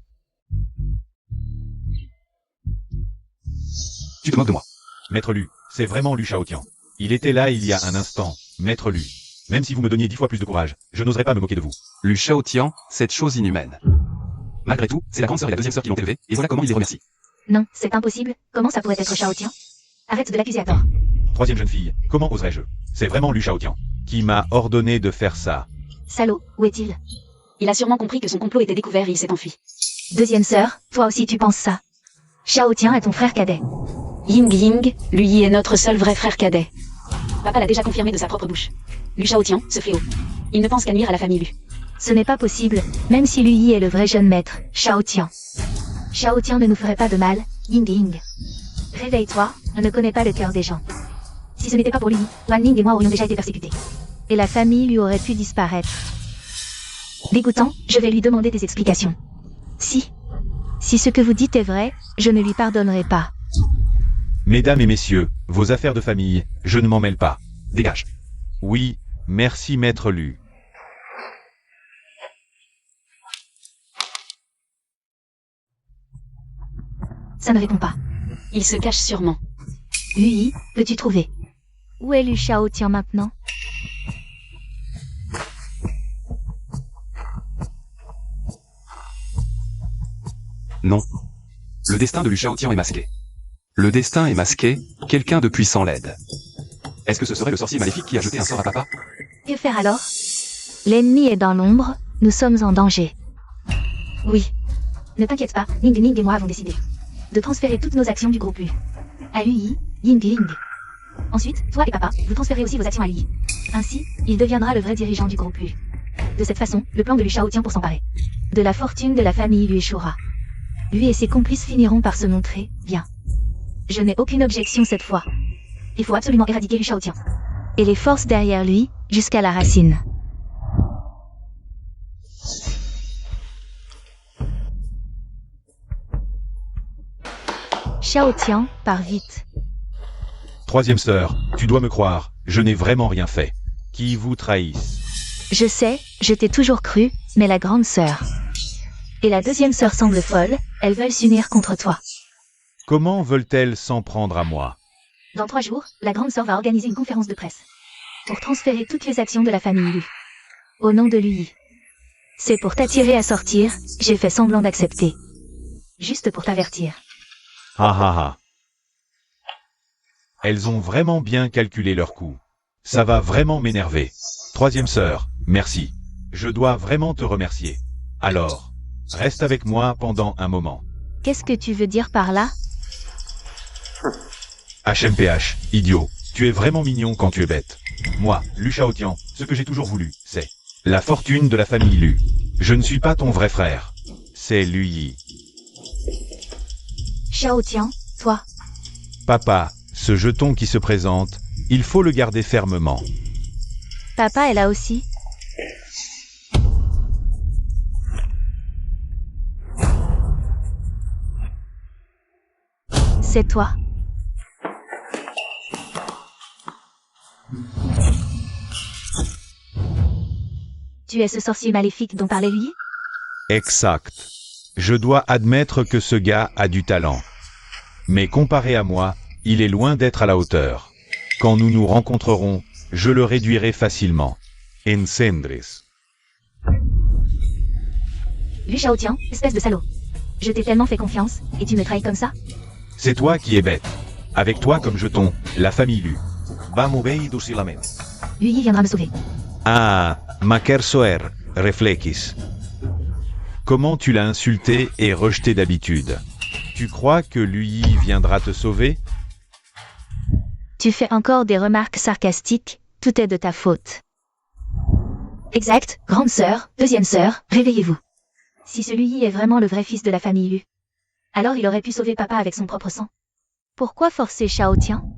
Tu te moques de moi. Maître Lu, c'est vraiment Lu Shaotian. Il était là il y a un instant, Maître Lu. Même si vous me donniez 10 fois plus de courage, je n'oserais pas me moquer de vous. Lu Shaotian, cette chose inhumaine. Malgré tout, c'est la grande sœur et la deuxième sœur qui l'ont élevé, et voilà comment il les remercie. Non, c'est impossible. Comment ça pourrait être Shaotian? Arrête de l'accuser à tort. Troisième jeune fille, comment oserais-je? C'est vraiment Lu Shaotian qui m'a ordonné de faire ça. Salaud, où est-il? Il a sûrement compris que son complot était découvert et il s'est enfui. Deuxième sœur, toi aussi tu penses ça. Shaotian est ton frère cadet. Ying Ying, lui est notre seul vrai frère cadet. Papa l'a déjà confirmé de sa propre bouche. Lu Shaotian, ce fléau. Il ne pense qu'à nuire à la famille Lu. Ce n'est pas possible, même si Lu Yi est le vrai jeune maître, Shaotian. Shaotian ne nous ferait pas de mal, Ying Ying. Réveille-toi, on ne connaît pas le cœur des gens. Si ce n'était pas pour lui, Wan Ning et moi aurions déjà été persécutés. Et la famille lui aurait pu disparaître. Dégoûtant, je vais lui demander des explications. Si ce que vous dites est vrai, je ne lui pardonnerai pas. Mesdames et messieurs, vos affaires de famille, je ne m'en mêle pas. Dégage. Oui, merci Maître Lu. Ça ne répond pas. Il se cache sûrement. Yi, peux-tu trouver? Où est Lu Shaotian maintenant? Non. Le destin de Lu Shaotian est masqué. Le destin est masqué, quelqu'un de puissant l'aide. Est-ce que ce serait le sorcier maléfique qui a jeté un sort à papa? Que faire alors? L'ennemi est dans l'ombre, nous sommes en danger. Oui. Ne t'inquiète pas, Ning Ning et moi avons décidé de transférer toutes nos actions du groupe U à Yi, Ying Ying. Ensuite, toi et papa, vous transférez aussi vos actions à lui. Ainsi, il deviendra le vrai dirigeant du groupe U. De cette façon, le plan de Lu Shaotian pour s'emparer de la fortune de la famille lui échouera. Lui et ses complices finiront par se montrer bien. Je n'ai aucune objection cette fois. Il faut absolument éradiquer Lu Shaotian. Et les forces derrière lui, jusqu'à la racine. Shaotian, pars vite. Troisième sœur, tu dois me croire, je n'ai vraiment rien fait. Qui vous trahissent? Je sais, je t'ai toujours cru, mais la grande sœur. Et la deuxième sœur semble folle, elles veulent s'unir contre toi. Comment veulent-elles s'en prendre à moi? Dans 3 jours, la grande sœur va organiser une conférence de presse pour transférer toutes les actions de la famille Lu au nom de Lui. C'est pour t'attirer à sortir, j'ai fait semblant d'accepter. Juste pour t'avertir. Ha ha ha. Elles ont vraiment bien calculé leur coût. Ça va vraiment m'énerver. Troisième sœur, merci. Je dois vraiment te remercier. Alors, reste avec moi pendant un moment. Qu'est-ce que tu veux dire par là? HMPH, idiot, tu es vraiment mignon quand tu es bête. Moi, Lu Shaotian, ce que j'ai toujours voulu, c'est la fortune de la famille Lu. Je ne suis pas ton vrai frère. C'est Lu Yi. Xiao Tian, toi. Papa, ce jeton qui se présente, il faut le garder fermement. Papa est là aussi. C'est toi. Tu es ce sorcier maléfique dont parlait lui? Exact. Je dois admettre que ce gars a du talent. Mais comparé à moi, il est loin d'être à la hauteur. Quand nous nous rencontrerons, je le réduirai facilement. Encendres. Lu Shaotian, espèce de salaud. Je t'ai tellement fait confiance, et tu me trahis comme ça? C'est toi qui es bête. Avec toi comme jeton, la famille Lu. Vamos bem docilamente. Lui viendra me sauver. Ah, ma chère sœur, réfléchis. Comment tu l'as insulté et rejeté d'habitude? Tu crois que lui viendra te sauver? Tu fais encore des remarques sarcastiques, tout est de ta faute. Exact, grande sœur, deuxième sœur, réveillez-vous. Si celui-ci est vraiment le vrai fils de la famille Lu, alors il aurait pu sauver papa avec son propre sang. Pourquoi forcer Shao Tian?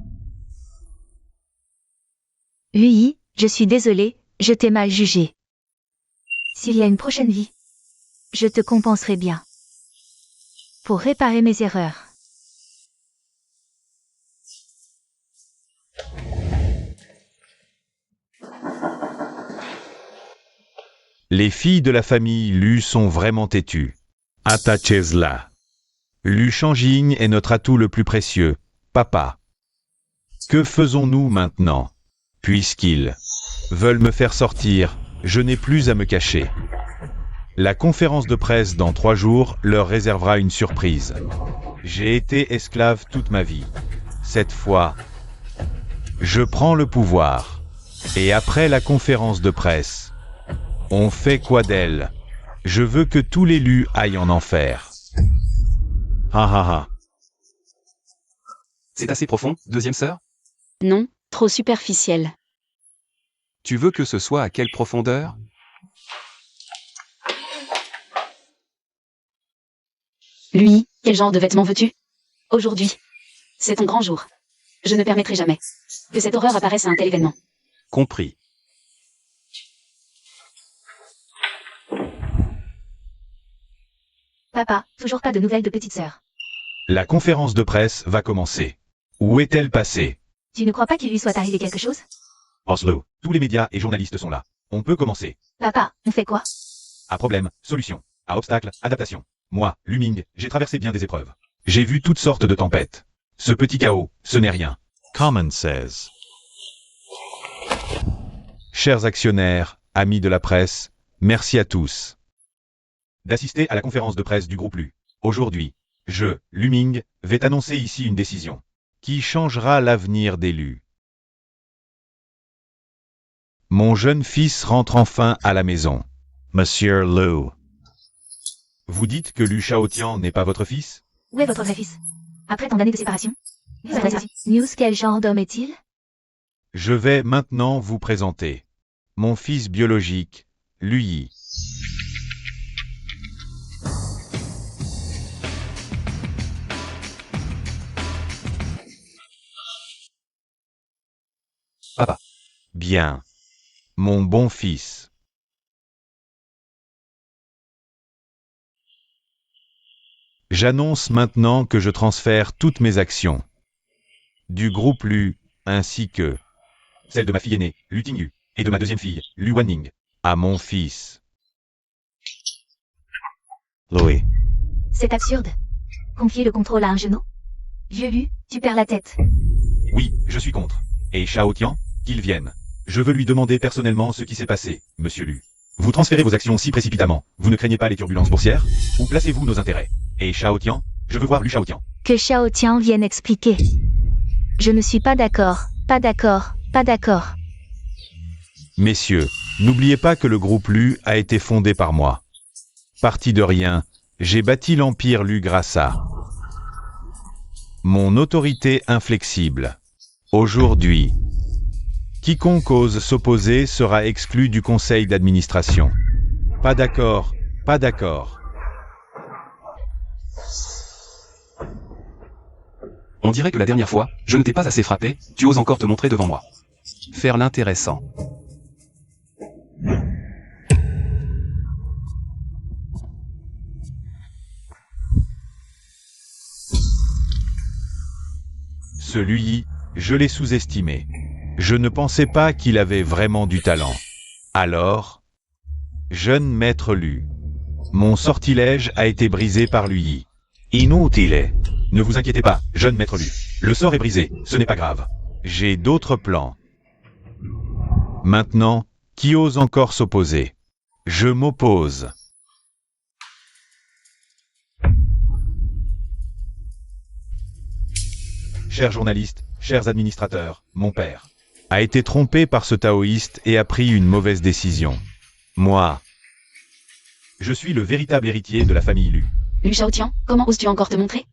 Lui, je suis désolé, je t'ai mal jugé. S'il y a une prochaine vie, je te compenserai bien. Pour réparer mes erreurs. Les filles de la famille Lu sont vraiment têtues. Attachez-la. Lu Shanging est notre atout le plus précieux, papa. Que faisons-nous maintenant? Puisqu'ils veulent me faire sortir, je n'ai plus à me cacher. La conférence de presse dans 3 jours leur réservera une surprise. J'ai été esclave toute ma vie. Cette fois, je prends le pouvoir. Et après la conférence de presse, on fait quoi d'elle? Je veux que tous les Lu aillent en enfer. Ha ha ha. C'est assez profond, deuxième sœur? Non, trop superficiel. Tu veux que ce soit à quelle profondeur? Lui, quel genre de vêtements veux-tu? Aujourd'hui. C'est ton grand jour. Je ne permettrai jamais que cette horreur apparaisse à un tel événement. Compris. Papa, toujours pas de nouvelles de petite sœur. La conférence de presse va commencer. Où est-elle passée? Tu ne crois pas qu'il lui soit arrivé quelque chose? Oslo. Tous les médias et journalistes sont là. On peut commencer. Papa, on fait quoi? À problème, solution. À obstacle, adaptation. Moi, Luming, j'ai traversé bien des épreuves. J'ai vu toutes sortes de tempêtes. Ce petit chaos, ce n'est rien. Common says. Chers actionnaires, amis de la presse, merci à tous d'assister à la conférence de presse du groupe Lu. Aujourd'hui, je, Luming, vais t'annoncer ici une décision qui changera l'avenir des Lu. Mon jeune fils rentre enfin à la maison. Monsieur Lu. Vous dites que Lu Shaotian n'est pas votre fils? Où est votre vrai fils? Après tant d'années de séparation? News, quel genre d'homme est-il? Je vais maintenant vous présenter mon fils biologique, Lu Yi. Papa. Bien. Mon bon fils. J'annonce maintenant que je transfère toutes mes actions du groupe Lu, ainsi que celle de ma fille aînée, Lu Tingyu, et de ma deuxième fille, Lu Wanning, à mon fils. Louis. C'est absurde. Confier le contrôle à un genou? Vieux Lu, tu perds la tête. Oui, je suis contre. Et Shao Tian, qu'il vienne. Je veux lui demander personnellement ce qui s'est passé, monsieur Lu. Vous transférez vos actions si précipitamment, vous ne craignez pas les turbulences boursières? Où placez-vous nos intérêts? Et Shao Tian, je veux voir Lu Shao Tian. Que Shao Tian vienne expliquer. Je ne suis pas d'accord, pas d'accord, pas d'accord. Messieurs, n'oubliez pas que le groupe Lu a été fondé par moi. Parti de rien, j'ai bâti l'empire Lu grâce à mon autorité inflexible. Aujourd'hui, quiconque ose s'opposer sera exclu du conseil d'administration. Pas d'accord, pas d'accord. On dirait que la dernière fois, je ne t'ai pas assez frappé, tu oses encore te montrer devant moi. Faire l'intéressant. Celui, je l'ai sous-estimé. Je ne pensais pas qu'il avait vraiment du talent. Alors, jeune maître Lu, mon sortilège a été brisé par lui. Inutile. Ne vous inquiétez pas, jeune maître Lu. Le sort est brisé, ce n'est pas grave. J'ai d'autres plans. Maintenant, qui ose encore s'opposer? Je m'oppose. Chers journalistes, chers administrateurs, mon père a été trompé par ce taoïste et a pris une mauvaise décision. Moi, je suis le véritable héritier de la famille Lu. Lu Shaotian, comment oses-tu encore te montrer?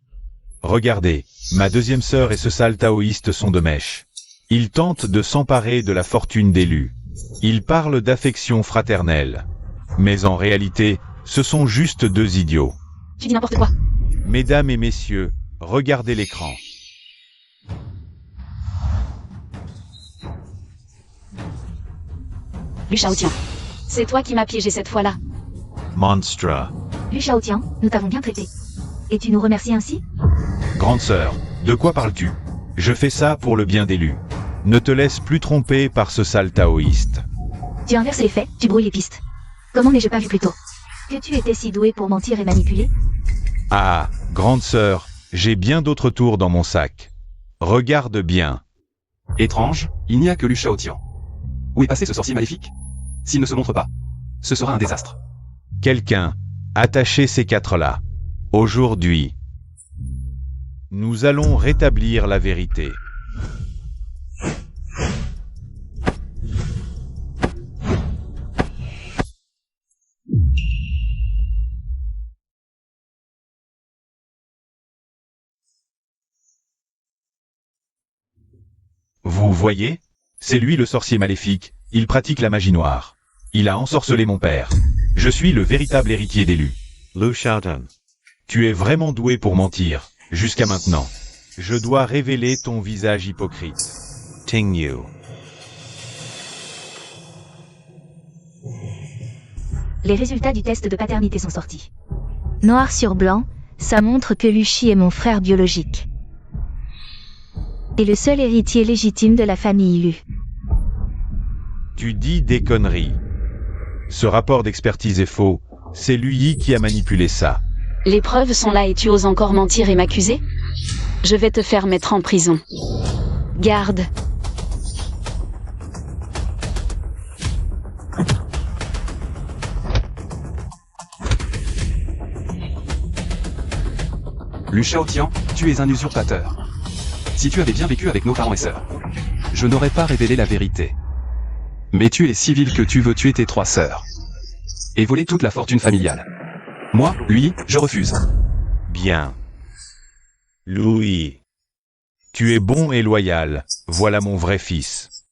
Regardez, ma deuxième sœur et ce sale taoïste sont de mèche. Ils tentent de s'emparer de la fortune des Lu. Ils parlent d'affection fraternelle. Mais en réalité, ce sont juste deux idiots. Tu dis n'importe quoi. Mesdames et messieurs, regardez l'écran. Lu Shaotian. C'est toi qui m'as piégé cette fois-là. Monstre. Lu Shaotian, nous t'avons bien traité. Et tu nous remercies ainsi? Grande sœur, de quoi parles-tu? Je fais ça pour le bien des Lu. Ne te laisse plus tromper par ce sale taoïste. Tu inverses les faits, tu brouilles les pistes. Comment n'ai-je pas vu plus tôt? Que tu étais si doué pour mentir et manipuler? Ah, grande sœur, j'ai bien d'autres tours dans mon sac. Regarde bien. Étrange, il n'y a que Lu Shaotian. Où est passé ce sorcier maléfique? S'il ne se montre pas, ce sera un désastre. Quelqu'un, attachez ces quatre-là. Aujourd'hui, nous allons rétablir la vérité. Vous voyez? C'est lui le sorcier maléfique, il pratique la magie noire. Il a ensorcelé mon père. Je suis le véritable héritier des Lu. Lu Shaotian. Tu es vraiment doué pour mentir, jusqu'à maintenant. Je dois révéler ton visage hypocrite. Ting Yu. Les résultats du test de paternité sont sortis. Noir sur blanc, ça montre que Lu Shi est mon frère biologique. Et le seul héritier légitime de la famille Lu. Tu dis des conneries. Ce rapport d'expertise est faux, c'est lui qui a manipulé ça. Les preuves sont là et tu oses encore mentir et m'accuser? Je vais te faire mettre en prison. Garde. Lu Shaotian, tu es un usurpateur. Si tu avais bien vécu avec nos parents et sœurs, je n'aurais pas révélé la vérité. Mais tu es si vil que tu veux tuer tes 3 sœurs. Et voler toute la fortune familiale. Moi, lui, je refuse. Bien. Louis. Tu es bon et loyal, voilà mon vrai fils.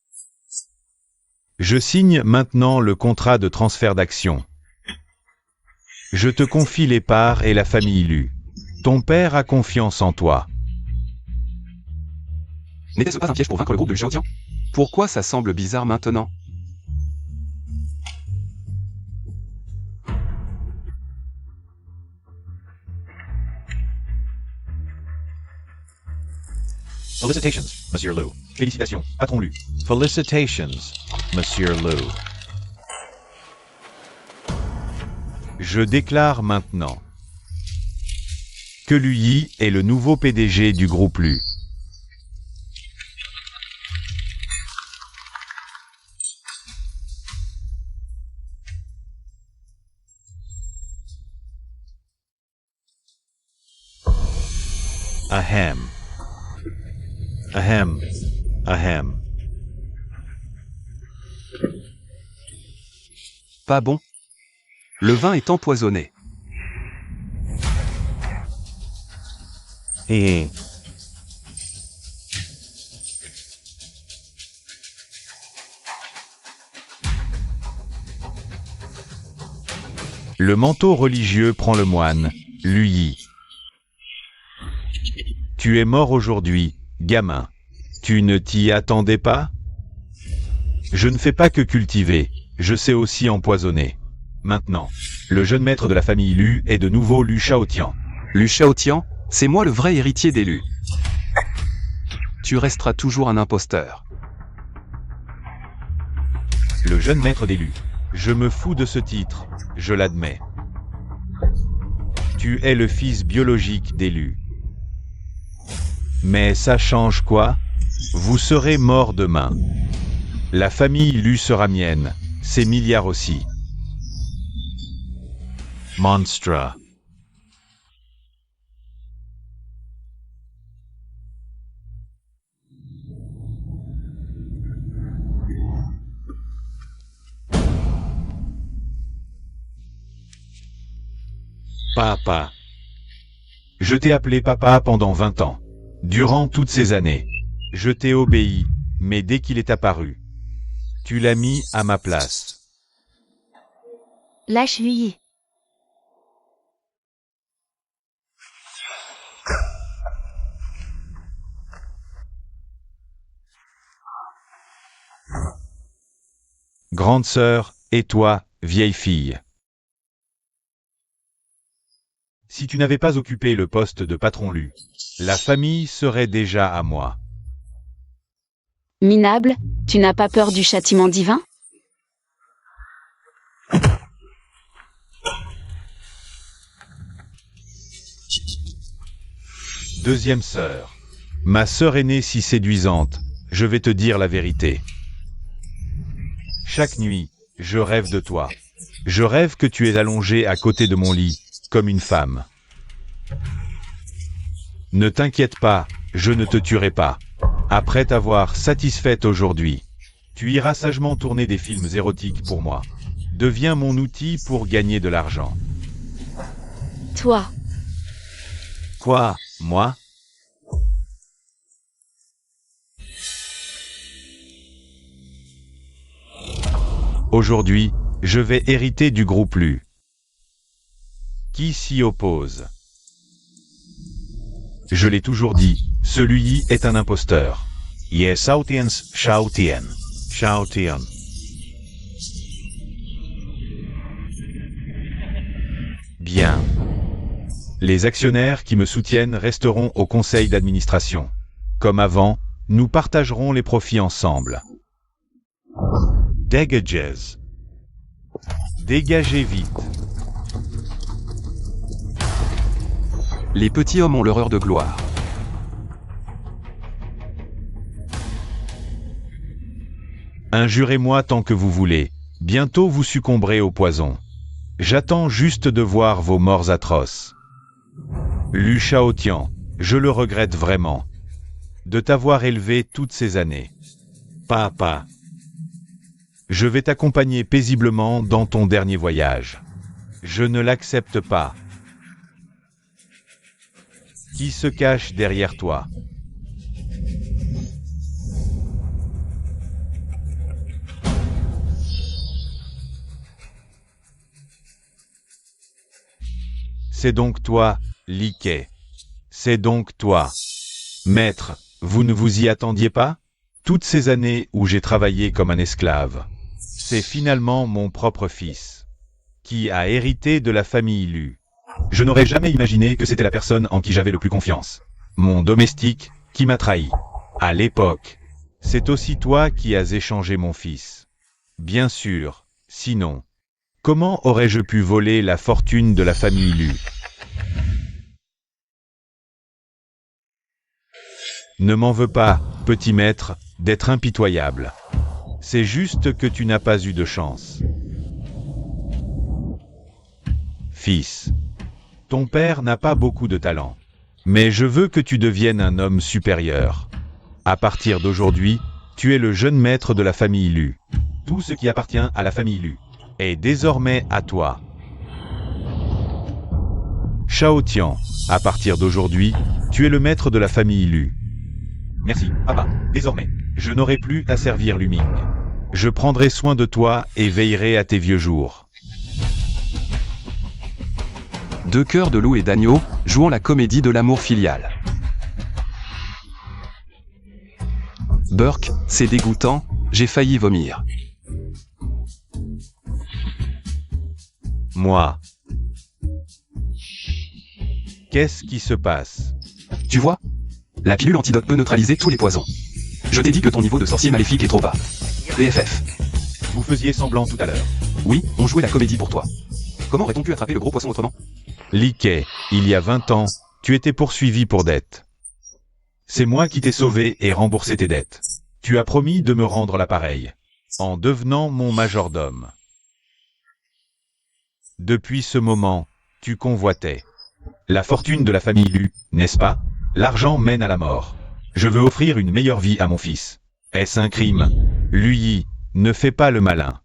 Je signe maintenant le contrat de transfert d'action. Je te confie les parts et la famille Lu. Ton père a confiance en toi. N'était-ce pas un piège pour vaincre le groupe de Shaotian? Pourquoi ça semble bizarre maintenant? Felicitations, Monsieur Lu. Félicitations, patron Lu. Felicitations, Monsieur Lu. Je déclare maintenant que Lu Yi est le nouveau PDG du groupe Lu. Ahem. Ahem. Ahem. Pas bon. Le vin est empoisonné. Hee. Le manteau religieux prend le moine, Lui. Tu es mort aujourd'hui, gamin. Tu ne t'y attendais pas? Je ne fais pas que cultiver, je sais aussi empoisonner. Maintenant, le jeune maître de la famille Lu est de nouveau Lu Shaotian. Lu Shaotian, c'est moi le vrai héritier des Lu. Tu resteras toujours un imposteur. Le jeune maître des Lu. Je me fous de ce titre, je l'admets. Tu es le fils biologique des Lu. Mais ça change quoi? Vous serez mort demain. La famille Lu sera mienne, ses milliards aussi. Monstra. Papa. Je t'ai appelé papa pendant 20 ans. Durant toutes ces années. Je t'ai obéi, mais dès qu'il est apparu, tu l'as mis à ma place. Lâche Lui. Grande sœur, et toi, vieille fille. Si tu n'avais pas occupé le poste de patron Lu, la famille serait déjà à moi. Minable, tu n'as pas peur du châtiment divin? Deuxième sœur. Ma sœur aînée si séduisante, je vais te dire la vérité. Chaque nuit, je rêve de toi. Je rêve que tu es allongée à côté de mon lit, comme une femme. Ne t'inquiète pas, je ne te tuerai pas. Après t'avoir satisfaite aujourd'hui, tu iras sagement tourner des films érotiques pour moi. Deviens mon outil pour gagner de l'argent. Toi, Quoi, moi? Aujourd'hui, je vais hériter du groupe Lu. Qui s'y oppose? Je l'ai toujours dit, celui-ci est un imposteur. Yes, Shaotians, Shaotian. Shaotian. Bien. Les actionnaires qui me soutiennent resteront au conseil d'administration. Comme avant, nous partagerons les profits ensemble. Degages. Dégagez vite. Les petits hommes ont leur heure de gloire. Injurez-moi tant que vous voulez. Bientôt vous succomberez au poison. J'attends juste de voir vos morts atroces. Lu Shaotian, je le regrette vraiment. De t'avoir élevé toutes ces années. Papa. Je vais t'accompagner paisiblement dans ton dernier voyage. Je ne l'accepte pas. Qui se cache derrière toi? C'est donc toi, Li Ke. C'est donc toi. Maître, vous ne vous y attendiez pas? Toutes ces années où j'ai travaillé comme un esclave, c'est finalement mon propre fils, qui a hérité de la famille Lu. Je n'aurais jamais imaginé que c'était la personne en qui j'avais le plus confiance. Mon domestique, qui m'a trahi. À l'époque, c'est aussi toi qui as échangé mon fils. Bien sûr, sinon, comment aurais-je pu voler la fortune de la famille Lu? Ne m'en veux pas, petit maître, d'être impitoyable. C'est juste que tu n'as pas eu de chance. Fils, ton père n'a pas beaucoup de talent, mais je veux que tu deviennes un homme supérieur. À partir d'aujourd'hui, tu es le jeune maître de la famille Lu. Tout ce qui appartient à la famille Lu est désormais à toi. Shao Tian, à partir d'aujourd'hui, tu es le maître de la famille Lu. Merci, papa. Désormais, je n'aurai plus à servir Lu Ming. Je prendrai soin de toi et veillerai à tes vieux jours. Deux cœurs de loup et d'agneau, jouant la comédie de l'amour filial. Burke, c'est dégoûtant, j'ai failli vomir. Moi. Qu'est-ce qui se passe? Tu vois? La pilule antidote peut neutraliser tous les poisons. Je t'ai dit que ton niveau de sorcier maléfique est trop bas. BFF. Vous faisiez semblant tout à l'heure. Oui, on jouait la comédie pour toi. Comment aurait-on pu attraper le gros poisson autrement? Li Kei, il y a 20 ans, tu étais poursuivi pour dette. C'est moi qui t'ai sauvé et remboursé tes dettes. Tu as promis de me rendre l'appareil, en devenant mon majordome. Depuis ce moment, tu convoitais la fortune de la famille Lu, n'est-ce pas? L'argent mène à la mort. Je veux offrir une meilleure vie à mon fils. Est-ce un crime? Lu Yi, ne fais pas le malin.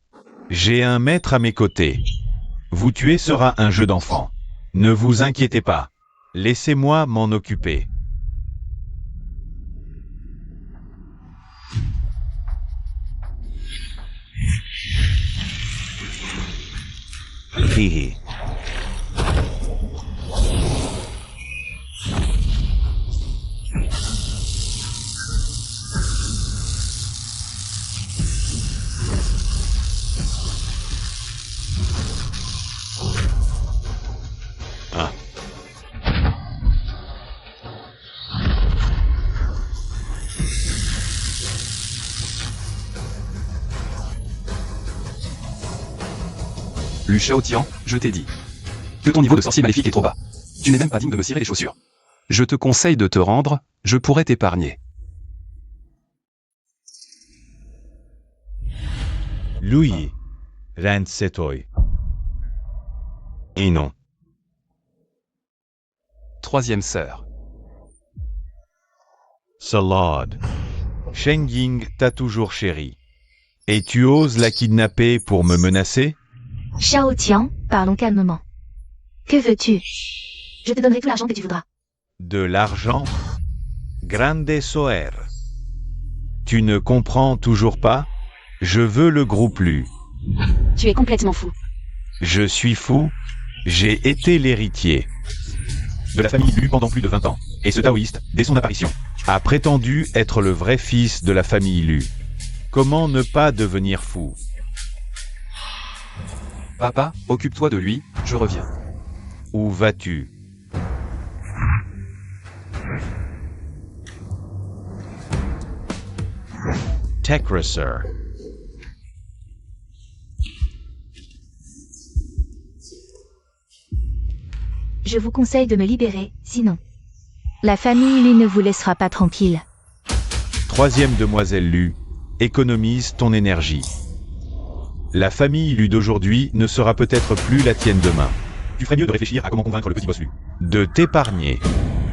J'ai un maître à mes côtés. Vous tuer sera un jeu d'enfant. Ne vous inquiétez pas. Laissez-moi m'en occuper. Hihi. Ah. Lu Shaotian, je t'ai dit que ton niveau de sorcier maléfique est trop bas. Tu n'es même pas digne de me cirer les chaussures. Je te conseille de te rendre, je pourrais t'épargner. Lu Yi, Ren Setoi. Et non. Troisième sœur. Salade. Shen Ying t'a toujours chéri. Et tu oses la kidnapper pour me menacer? Shao Tian, parlons calmement. Que veux-tu? Je te donnerai tout l'argent que tu voudras. De l'argent? Grande Soer. Tu ne comprends toujours pas? Je veux le groupe Lu. Tu es complètement fou. Je suis fou? J'ai été l'héritier de la famille Lu pendant plus de 20 ans. Et ce taoïste, dès son apparition, a prétendu être le vrai fils de la famille Lu. Comment ne pas devenir fou? Papa, occupe-toi de lui, je reviens. Où vas-tu? Techracer. Je vous conseille de me libérer, sinon. La famille Lu ne vous laissera pas tranquille. Troisième demoiselle Lu, économise ton énergie. La famille Lu d'aujourd'hui ne sera peut-être plus la tienne demain. Tu ferais mieux de réfléchir à comment convaincre le petit boss Lu. De t'épargner.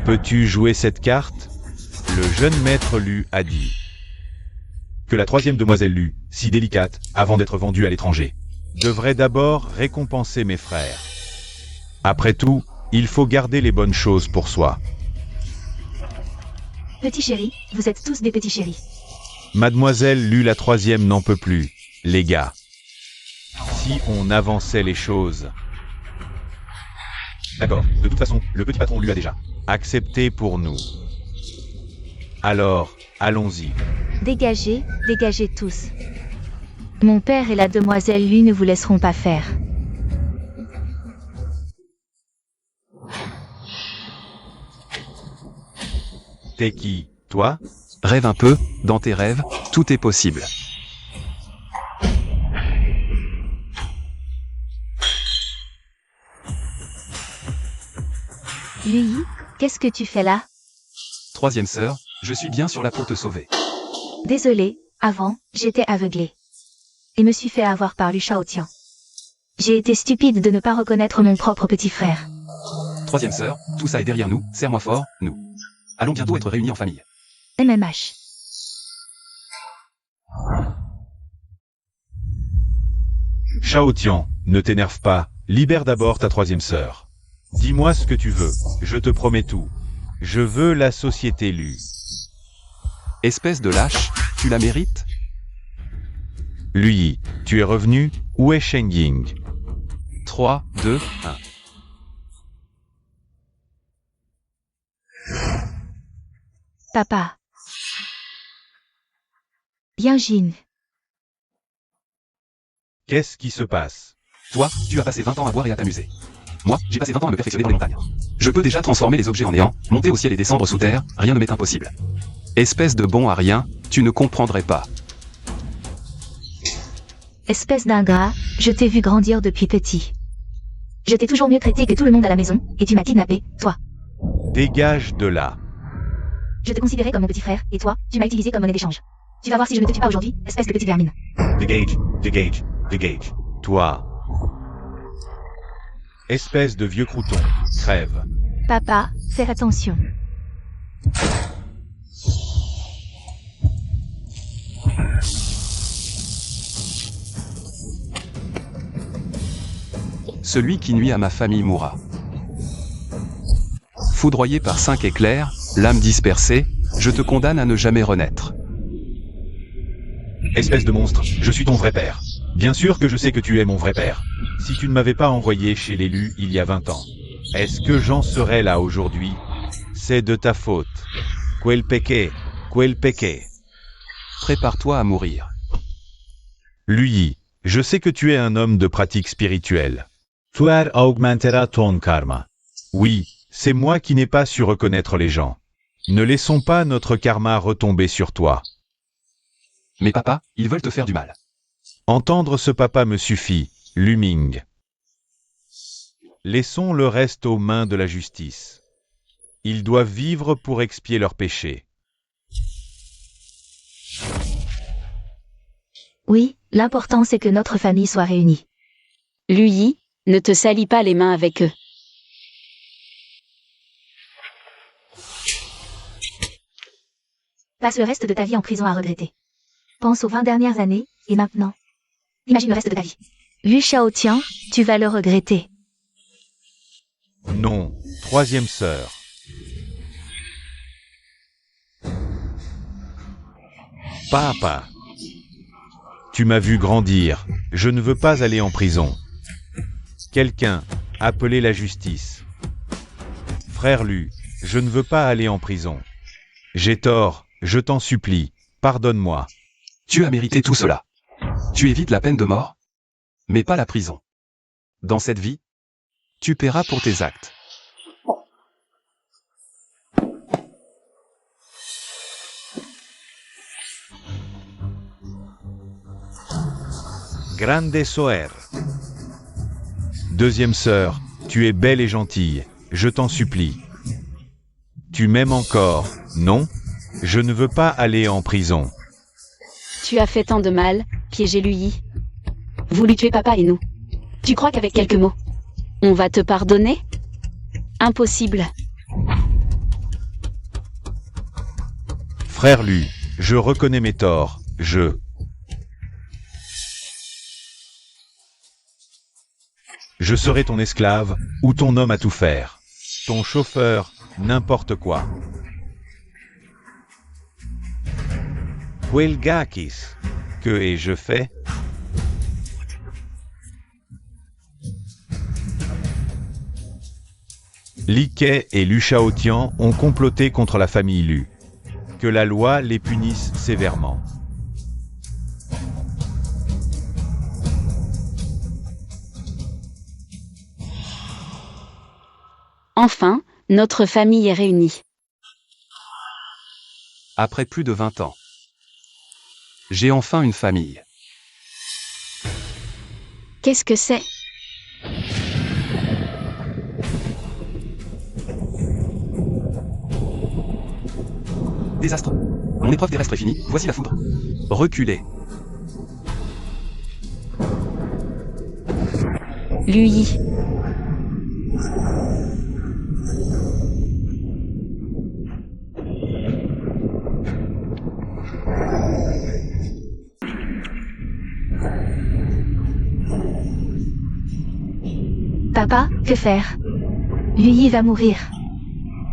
Peux-tu jouer cette carte? Le jeune maître Lu a dit Que la troisième demoiselle Lu, si délicate, avant d'être vendue à l'étranger, devrait d'abord récompenser mes frères. Après tout, il faut garder les bonnes choses pour soi. Petit chéri, vous êtes tous des petits chéris. Mademoiselle Lu la troisième n'en peut plus, les gars. Si on avançait les choses. D'accord, de toute façon, le petit patron Lu a déjà accepté pour nous. Alors, allons-y. Dégagez, dégagez tous. Mon père et la demoiselle Lu ne vous laisseront pas faire. T'es qui, toi? Rêve un peu, dans tes rêves, tout est possible. Lui, qu'est-ce que tu fais là? Troisième sœur, je suis bien sur la pour te sauver. Désolé, avant, j'étais aveuglé. Et me suis fait avoir par Lu Shaotian. J'ai été stupide de ne pas reconnaître mon propre petit frère. Troisième sœur, tout ça est derrière nous, serre-moi fort, nous. Allons bientôt être réunis en famille. MMH. Shao Tian, ne t'énerve pas, libère d'abord ta troisième sœur. Dis-moi ce que tu veux, je te promets tout. Je veux la société Lu. Espèce de lâche, tu la mérites? Lui, tu es revenu, où est Shen Ying? 3, 2, 1. Papa. Bien, Jin. Qu'est-ce qui se passe? Toi, tu as passé 20 ans à boire et à t'amuser. Moi, j'ai passé 20 ans à me perfectionner dans les montagnes. Je peux déjà transformer les objets en néant, monter au ciel et descendre sous terre, rien ne m'est impossible. Espèce de bon à rien, tu ne comprendrais pas. Espèce d'ingrat, je t'ai vu grandir depuis petit. Je t'ai toujours mieux traité que tout le monde à la maison, et tu m'as kidnappé, toi. Dégage de là. Je te considérais comme mon petit frère, et toi, tu m'as utilisé comme monnaie d'échange. Tu vas voir si je ne te tue pas aujourd'hui, espèce de petite vermine. Dégage, dégage, dégage. Toi. Espèce de vieux crouton, crève. Papa, fais attention. Celui qui nuit à ma famille mourra. Foudroyé par 5 éclairs, l'âme dispersée, je te condamne à ne jamais renaître. Espèce de monstre, je suis ton vrai père. Bien sûr que je sais que tu es mon vrai père. Si tu ne m'avais pas envoyé chez l'élu il y a 20 ans, est-ce que j'en serais là aujourd'hui? C'est de ta faute. Quel péché, quel péché. Prépare-toi à mourir. Lui, je sais que tu es un homme de pratique spirituelle. Tuer augmentera ton karma. Oui, c'est moi qui n'ai pas su reconnaître les gens. Ne laissons pas notre karma retomber sur toi. Mais papa, ils veulent te faire du mal. Entendre ce papa me suffit, Luming. Laissons le reste aux mains de la justice. Ils doivent vivre pour expier leurs péchés. Oui, l'important c'est que notre famille soit réunie. Lui, ne te salis pas les mains avec eux. Passe le reste de ta vie en prison à regretter. Pense aux 20 dernières années, et maintenant. Imagine le reste de ta vie. Lu Shao Tian, tu vas le regretter. Non, troisième sœur. Papa. Tu m'as vu grandir, je ne veux pas aller en prison. Quelqu'un, appelez la justice. Frère Lu, je ne veux pas aller en prison. J'ai tort, je t'en supplie, pardonne-moi. Tu as mérité tout cela. Tu évites la peine de mort, mais pas la prison. Dans cette vie, tu paieras pour tes actes. Grande Soer. Deuxième sœur, tu es belle et gentille, je t'en supplie. Tu m'aimes encore, non? Je ne veux pas aller en prison. Tu as fait tant de mal, piégé Lui. Voulu tuer papa et nous. Tu crois qu'avec quelques mots, on va te pardonner? Impossible. Frère Lu, je reconnais mes torts, Je serai ton esclave, ou ton homme à tout faire. Ton chauffeur, n'importe quoi. Huelgakis. Que ai-je fait? Li Ke et Lu Shaotian ont comploté contre la famille Lu. Que la loi les punisse sévèrement. Enfin, notre famille est réunie. Après plus de 20 ans, j'ai enfin une famille. Qu'est-ce que c'est? Désastre. Mon épreuve terrestre est finie, voici la foudre. Reculez. Lui. Papa, que faire? Lui va mourir.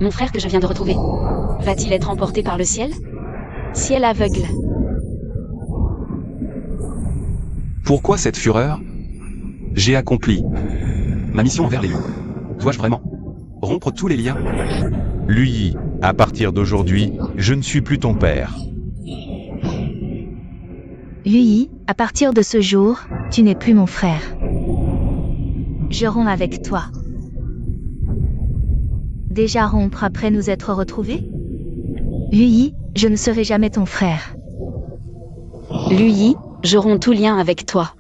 Mon frère que je viens de retrouver. Va-t-il être emporté par le ciel? Ciel aveugle. Pourquoi cette fureur? J'ai accompli ma mission envers les loups. Dois-je vraiment rompre tous les liens? Lui, à partir d'aujourd'hui, je ne suis plus ton père. Lui, à partir de ce jour, tu n'es plus mon frère. Je romps avec toi. Déjà rompre après nous être retrouvés? Lui, je ne serai jamais ton frère. Lui, je romps tout lien avec toi.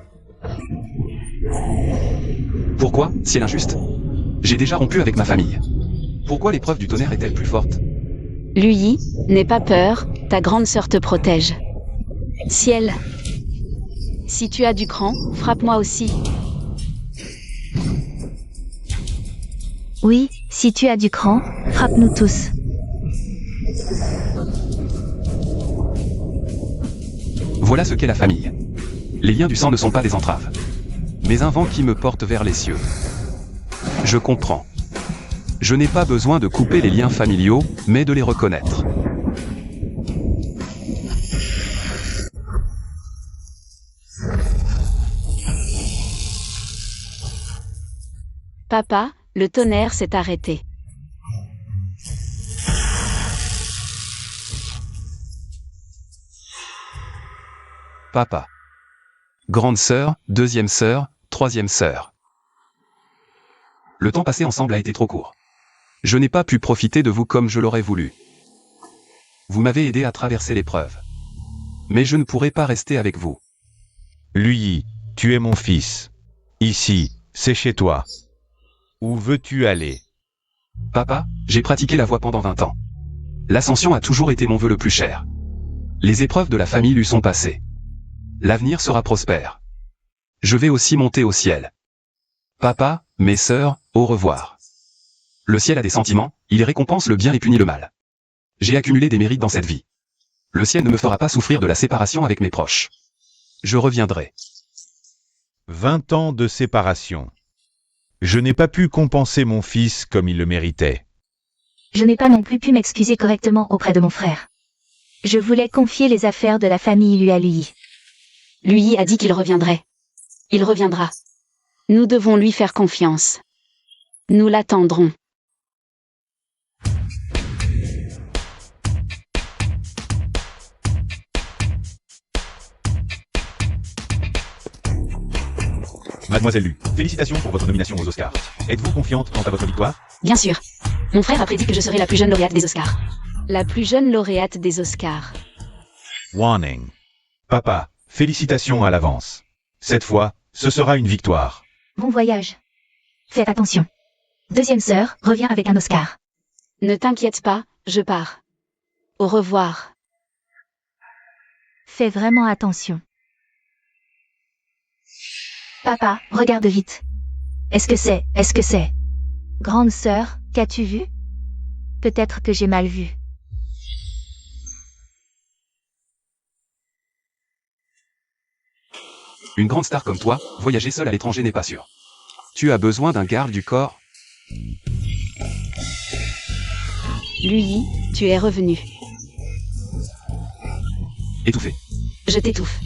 Pourquoi, ciel injuste? J'ai déjà rompu avec ma famille. Pourquoi l'épreuve du tonnerre est-elle plus forte? Lui, n'aie pas peur, ta grande sœur te protège. Ciel. Si tu as du cran, frappe-moi aussi. Oui, si tu as du cran, frappe-nous tous. Voilà ce qu'est la famille. Les liens du sang ne sont pas des entraves, mais un vent qui me porte vers les cieux. Je comprends. Je n'ai pas besoin de couper les liens familiaux, mais de les reconnaître. Papa, le tonnerre s'est arrêté. Papa. Grande sœur, deuxième sœur, troisième sœur. Le temps passé ensemble a été trop court. Je n'ai pas pu profiter de vous comme je l'aurais voulu. Vous m'avez aidé à traverser l'épreuve. Mais je ne pourrai pas rester avec vous. Lui, tu es mon fils. Ici, c'est chez toi. Où veux-tu aller? Papa, j'ai pratiqué la voie pendant 20 ans. L'ascension a toujours été mon vœu le plus cher. Les épreuves de la famille lui sont passées. L'avenir sera prospère. Je vais aussi monter au ciel. Papa, mes sœurs, au revoir. Le ciel a des sentiments, il récompense le bien et punit le mal. J'ai accumulé des mérites dans cette vie. Le ciel ne me fera pas souffrir de la séparation avec mes proches. Je reviendrai. 20 ans de séparation. Je n'ai pas pu compenser mon fils comme il le méritait. Je n'ai pas non plus pu m'excuser correctement auprès de mon frère. Je voulais confier les affaires de la famille lui à lui. Lui a dit qu'il reviendrait. Il reviendra. Nous devons lui faire confiance. Nous l'attendrons. Mademoiselle Lu, félicitations pour votre nomination aux Oscars. Êtes-vous confiante quant à votre victoire? Bien sûr. Mon frère a prédit que je serai la plus jeune lauréate des Oscars. La plus jeune lauréate des Oscars. Warning. Papa, félicitations à l'avance. Cette fois, ce sera une victoire. Bon voyage. Faites attention. Deuxième sœur, revient avec un Oscar. Ne t'inquiète pas, je pars. Au revoir. Fais vraiment attention. Papa, regarde vite. Est-ce que c'est? Grande sœur, qu'as-tu vu? Peut-être que j'ai mal vu. Une grande star comme toi, voyager seule à l'étranger n'est pas sûr. Tu as besoin d'un garde du corps? Lui, tu es revenu. Étouffé. Je t'étouffe.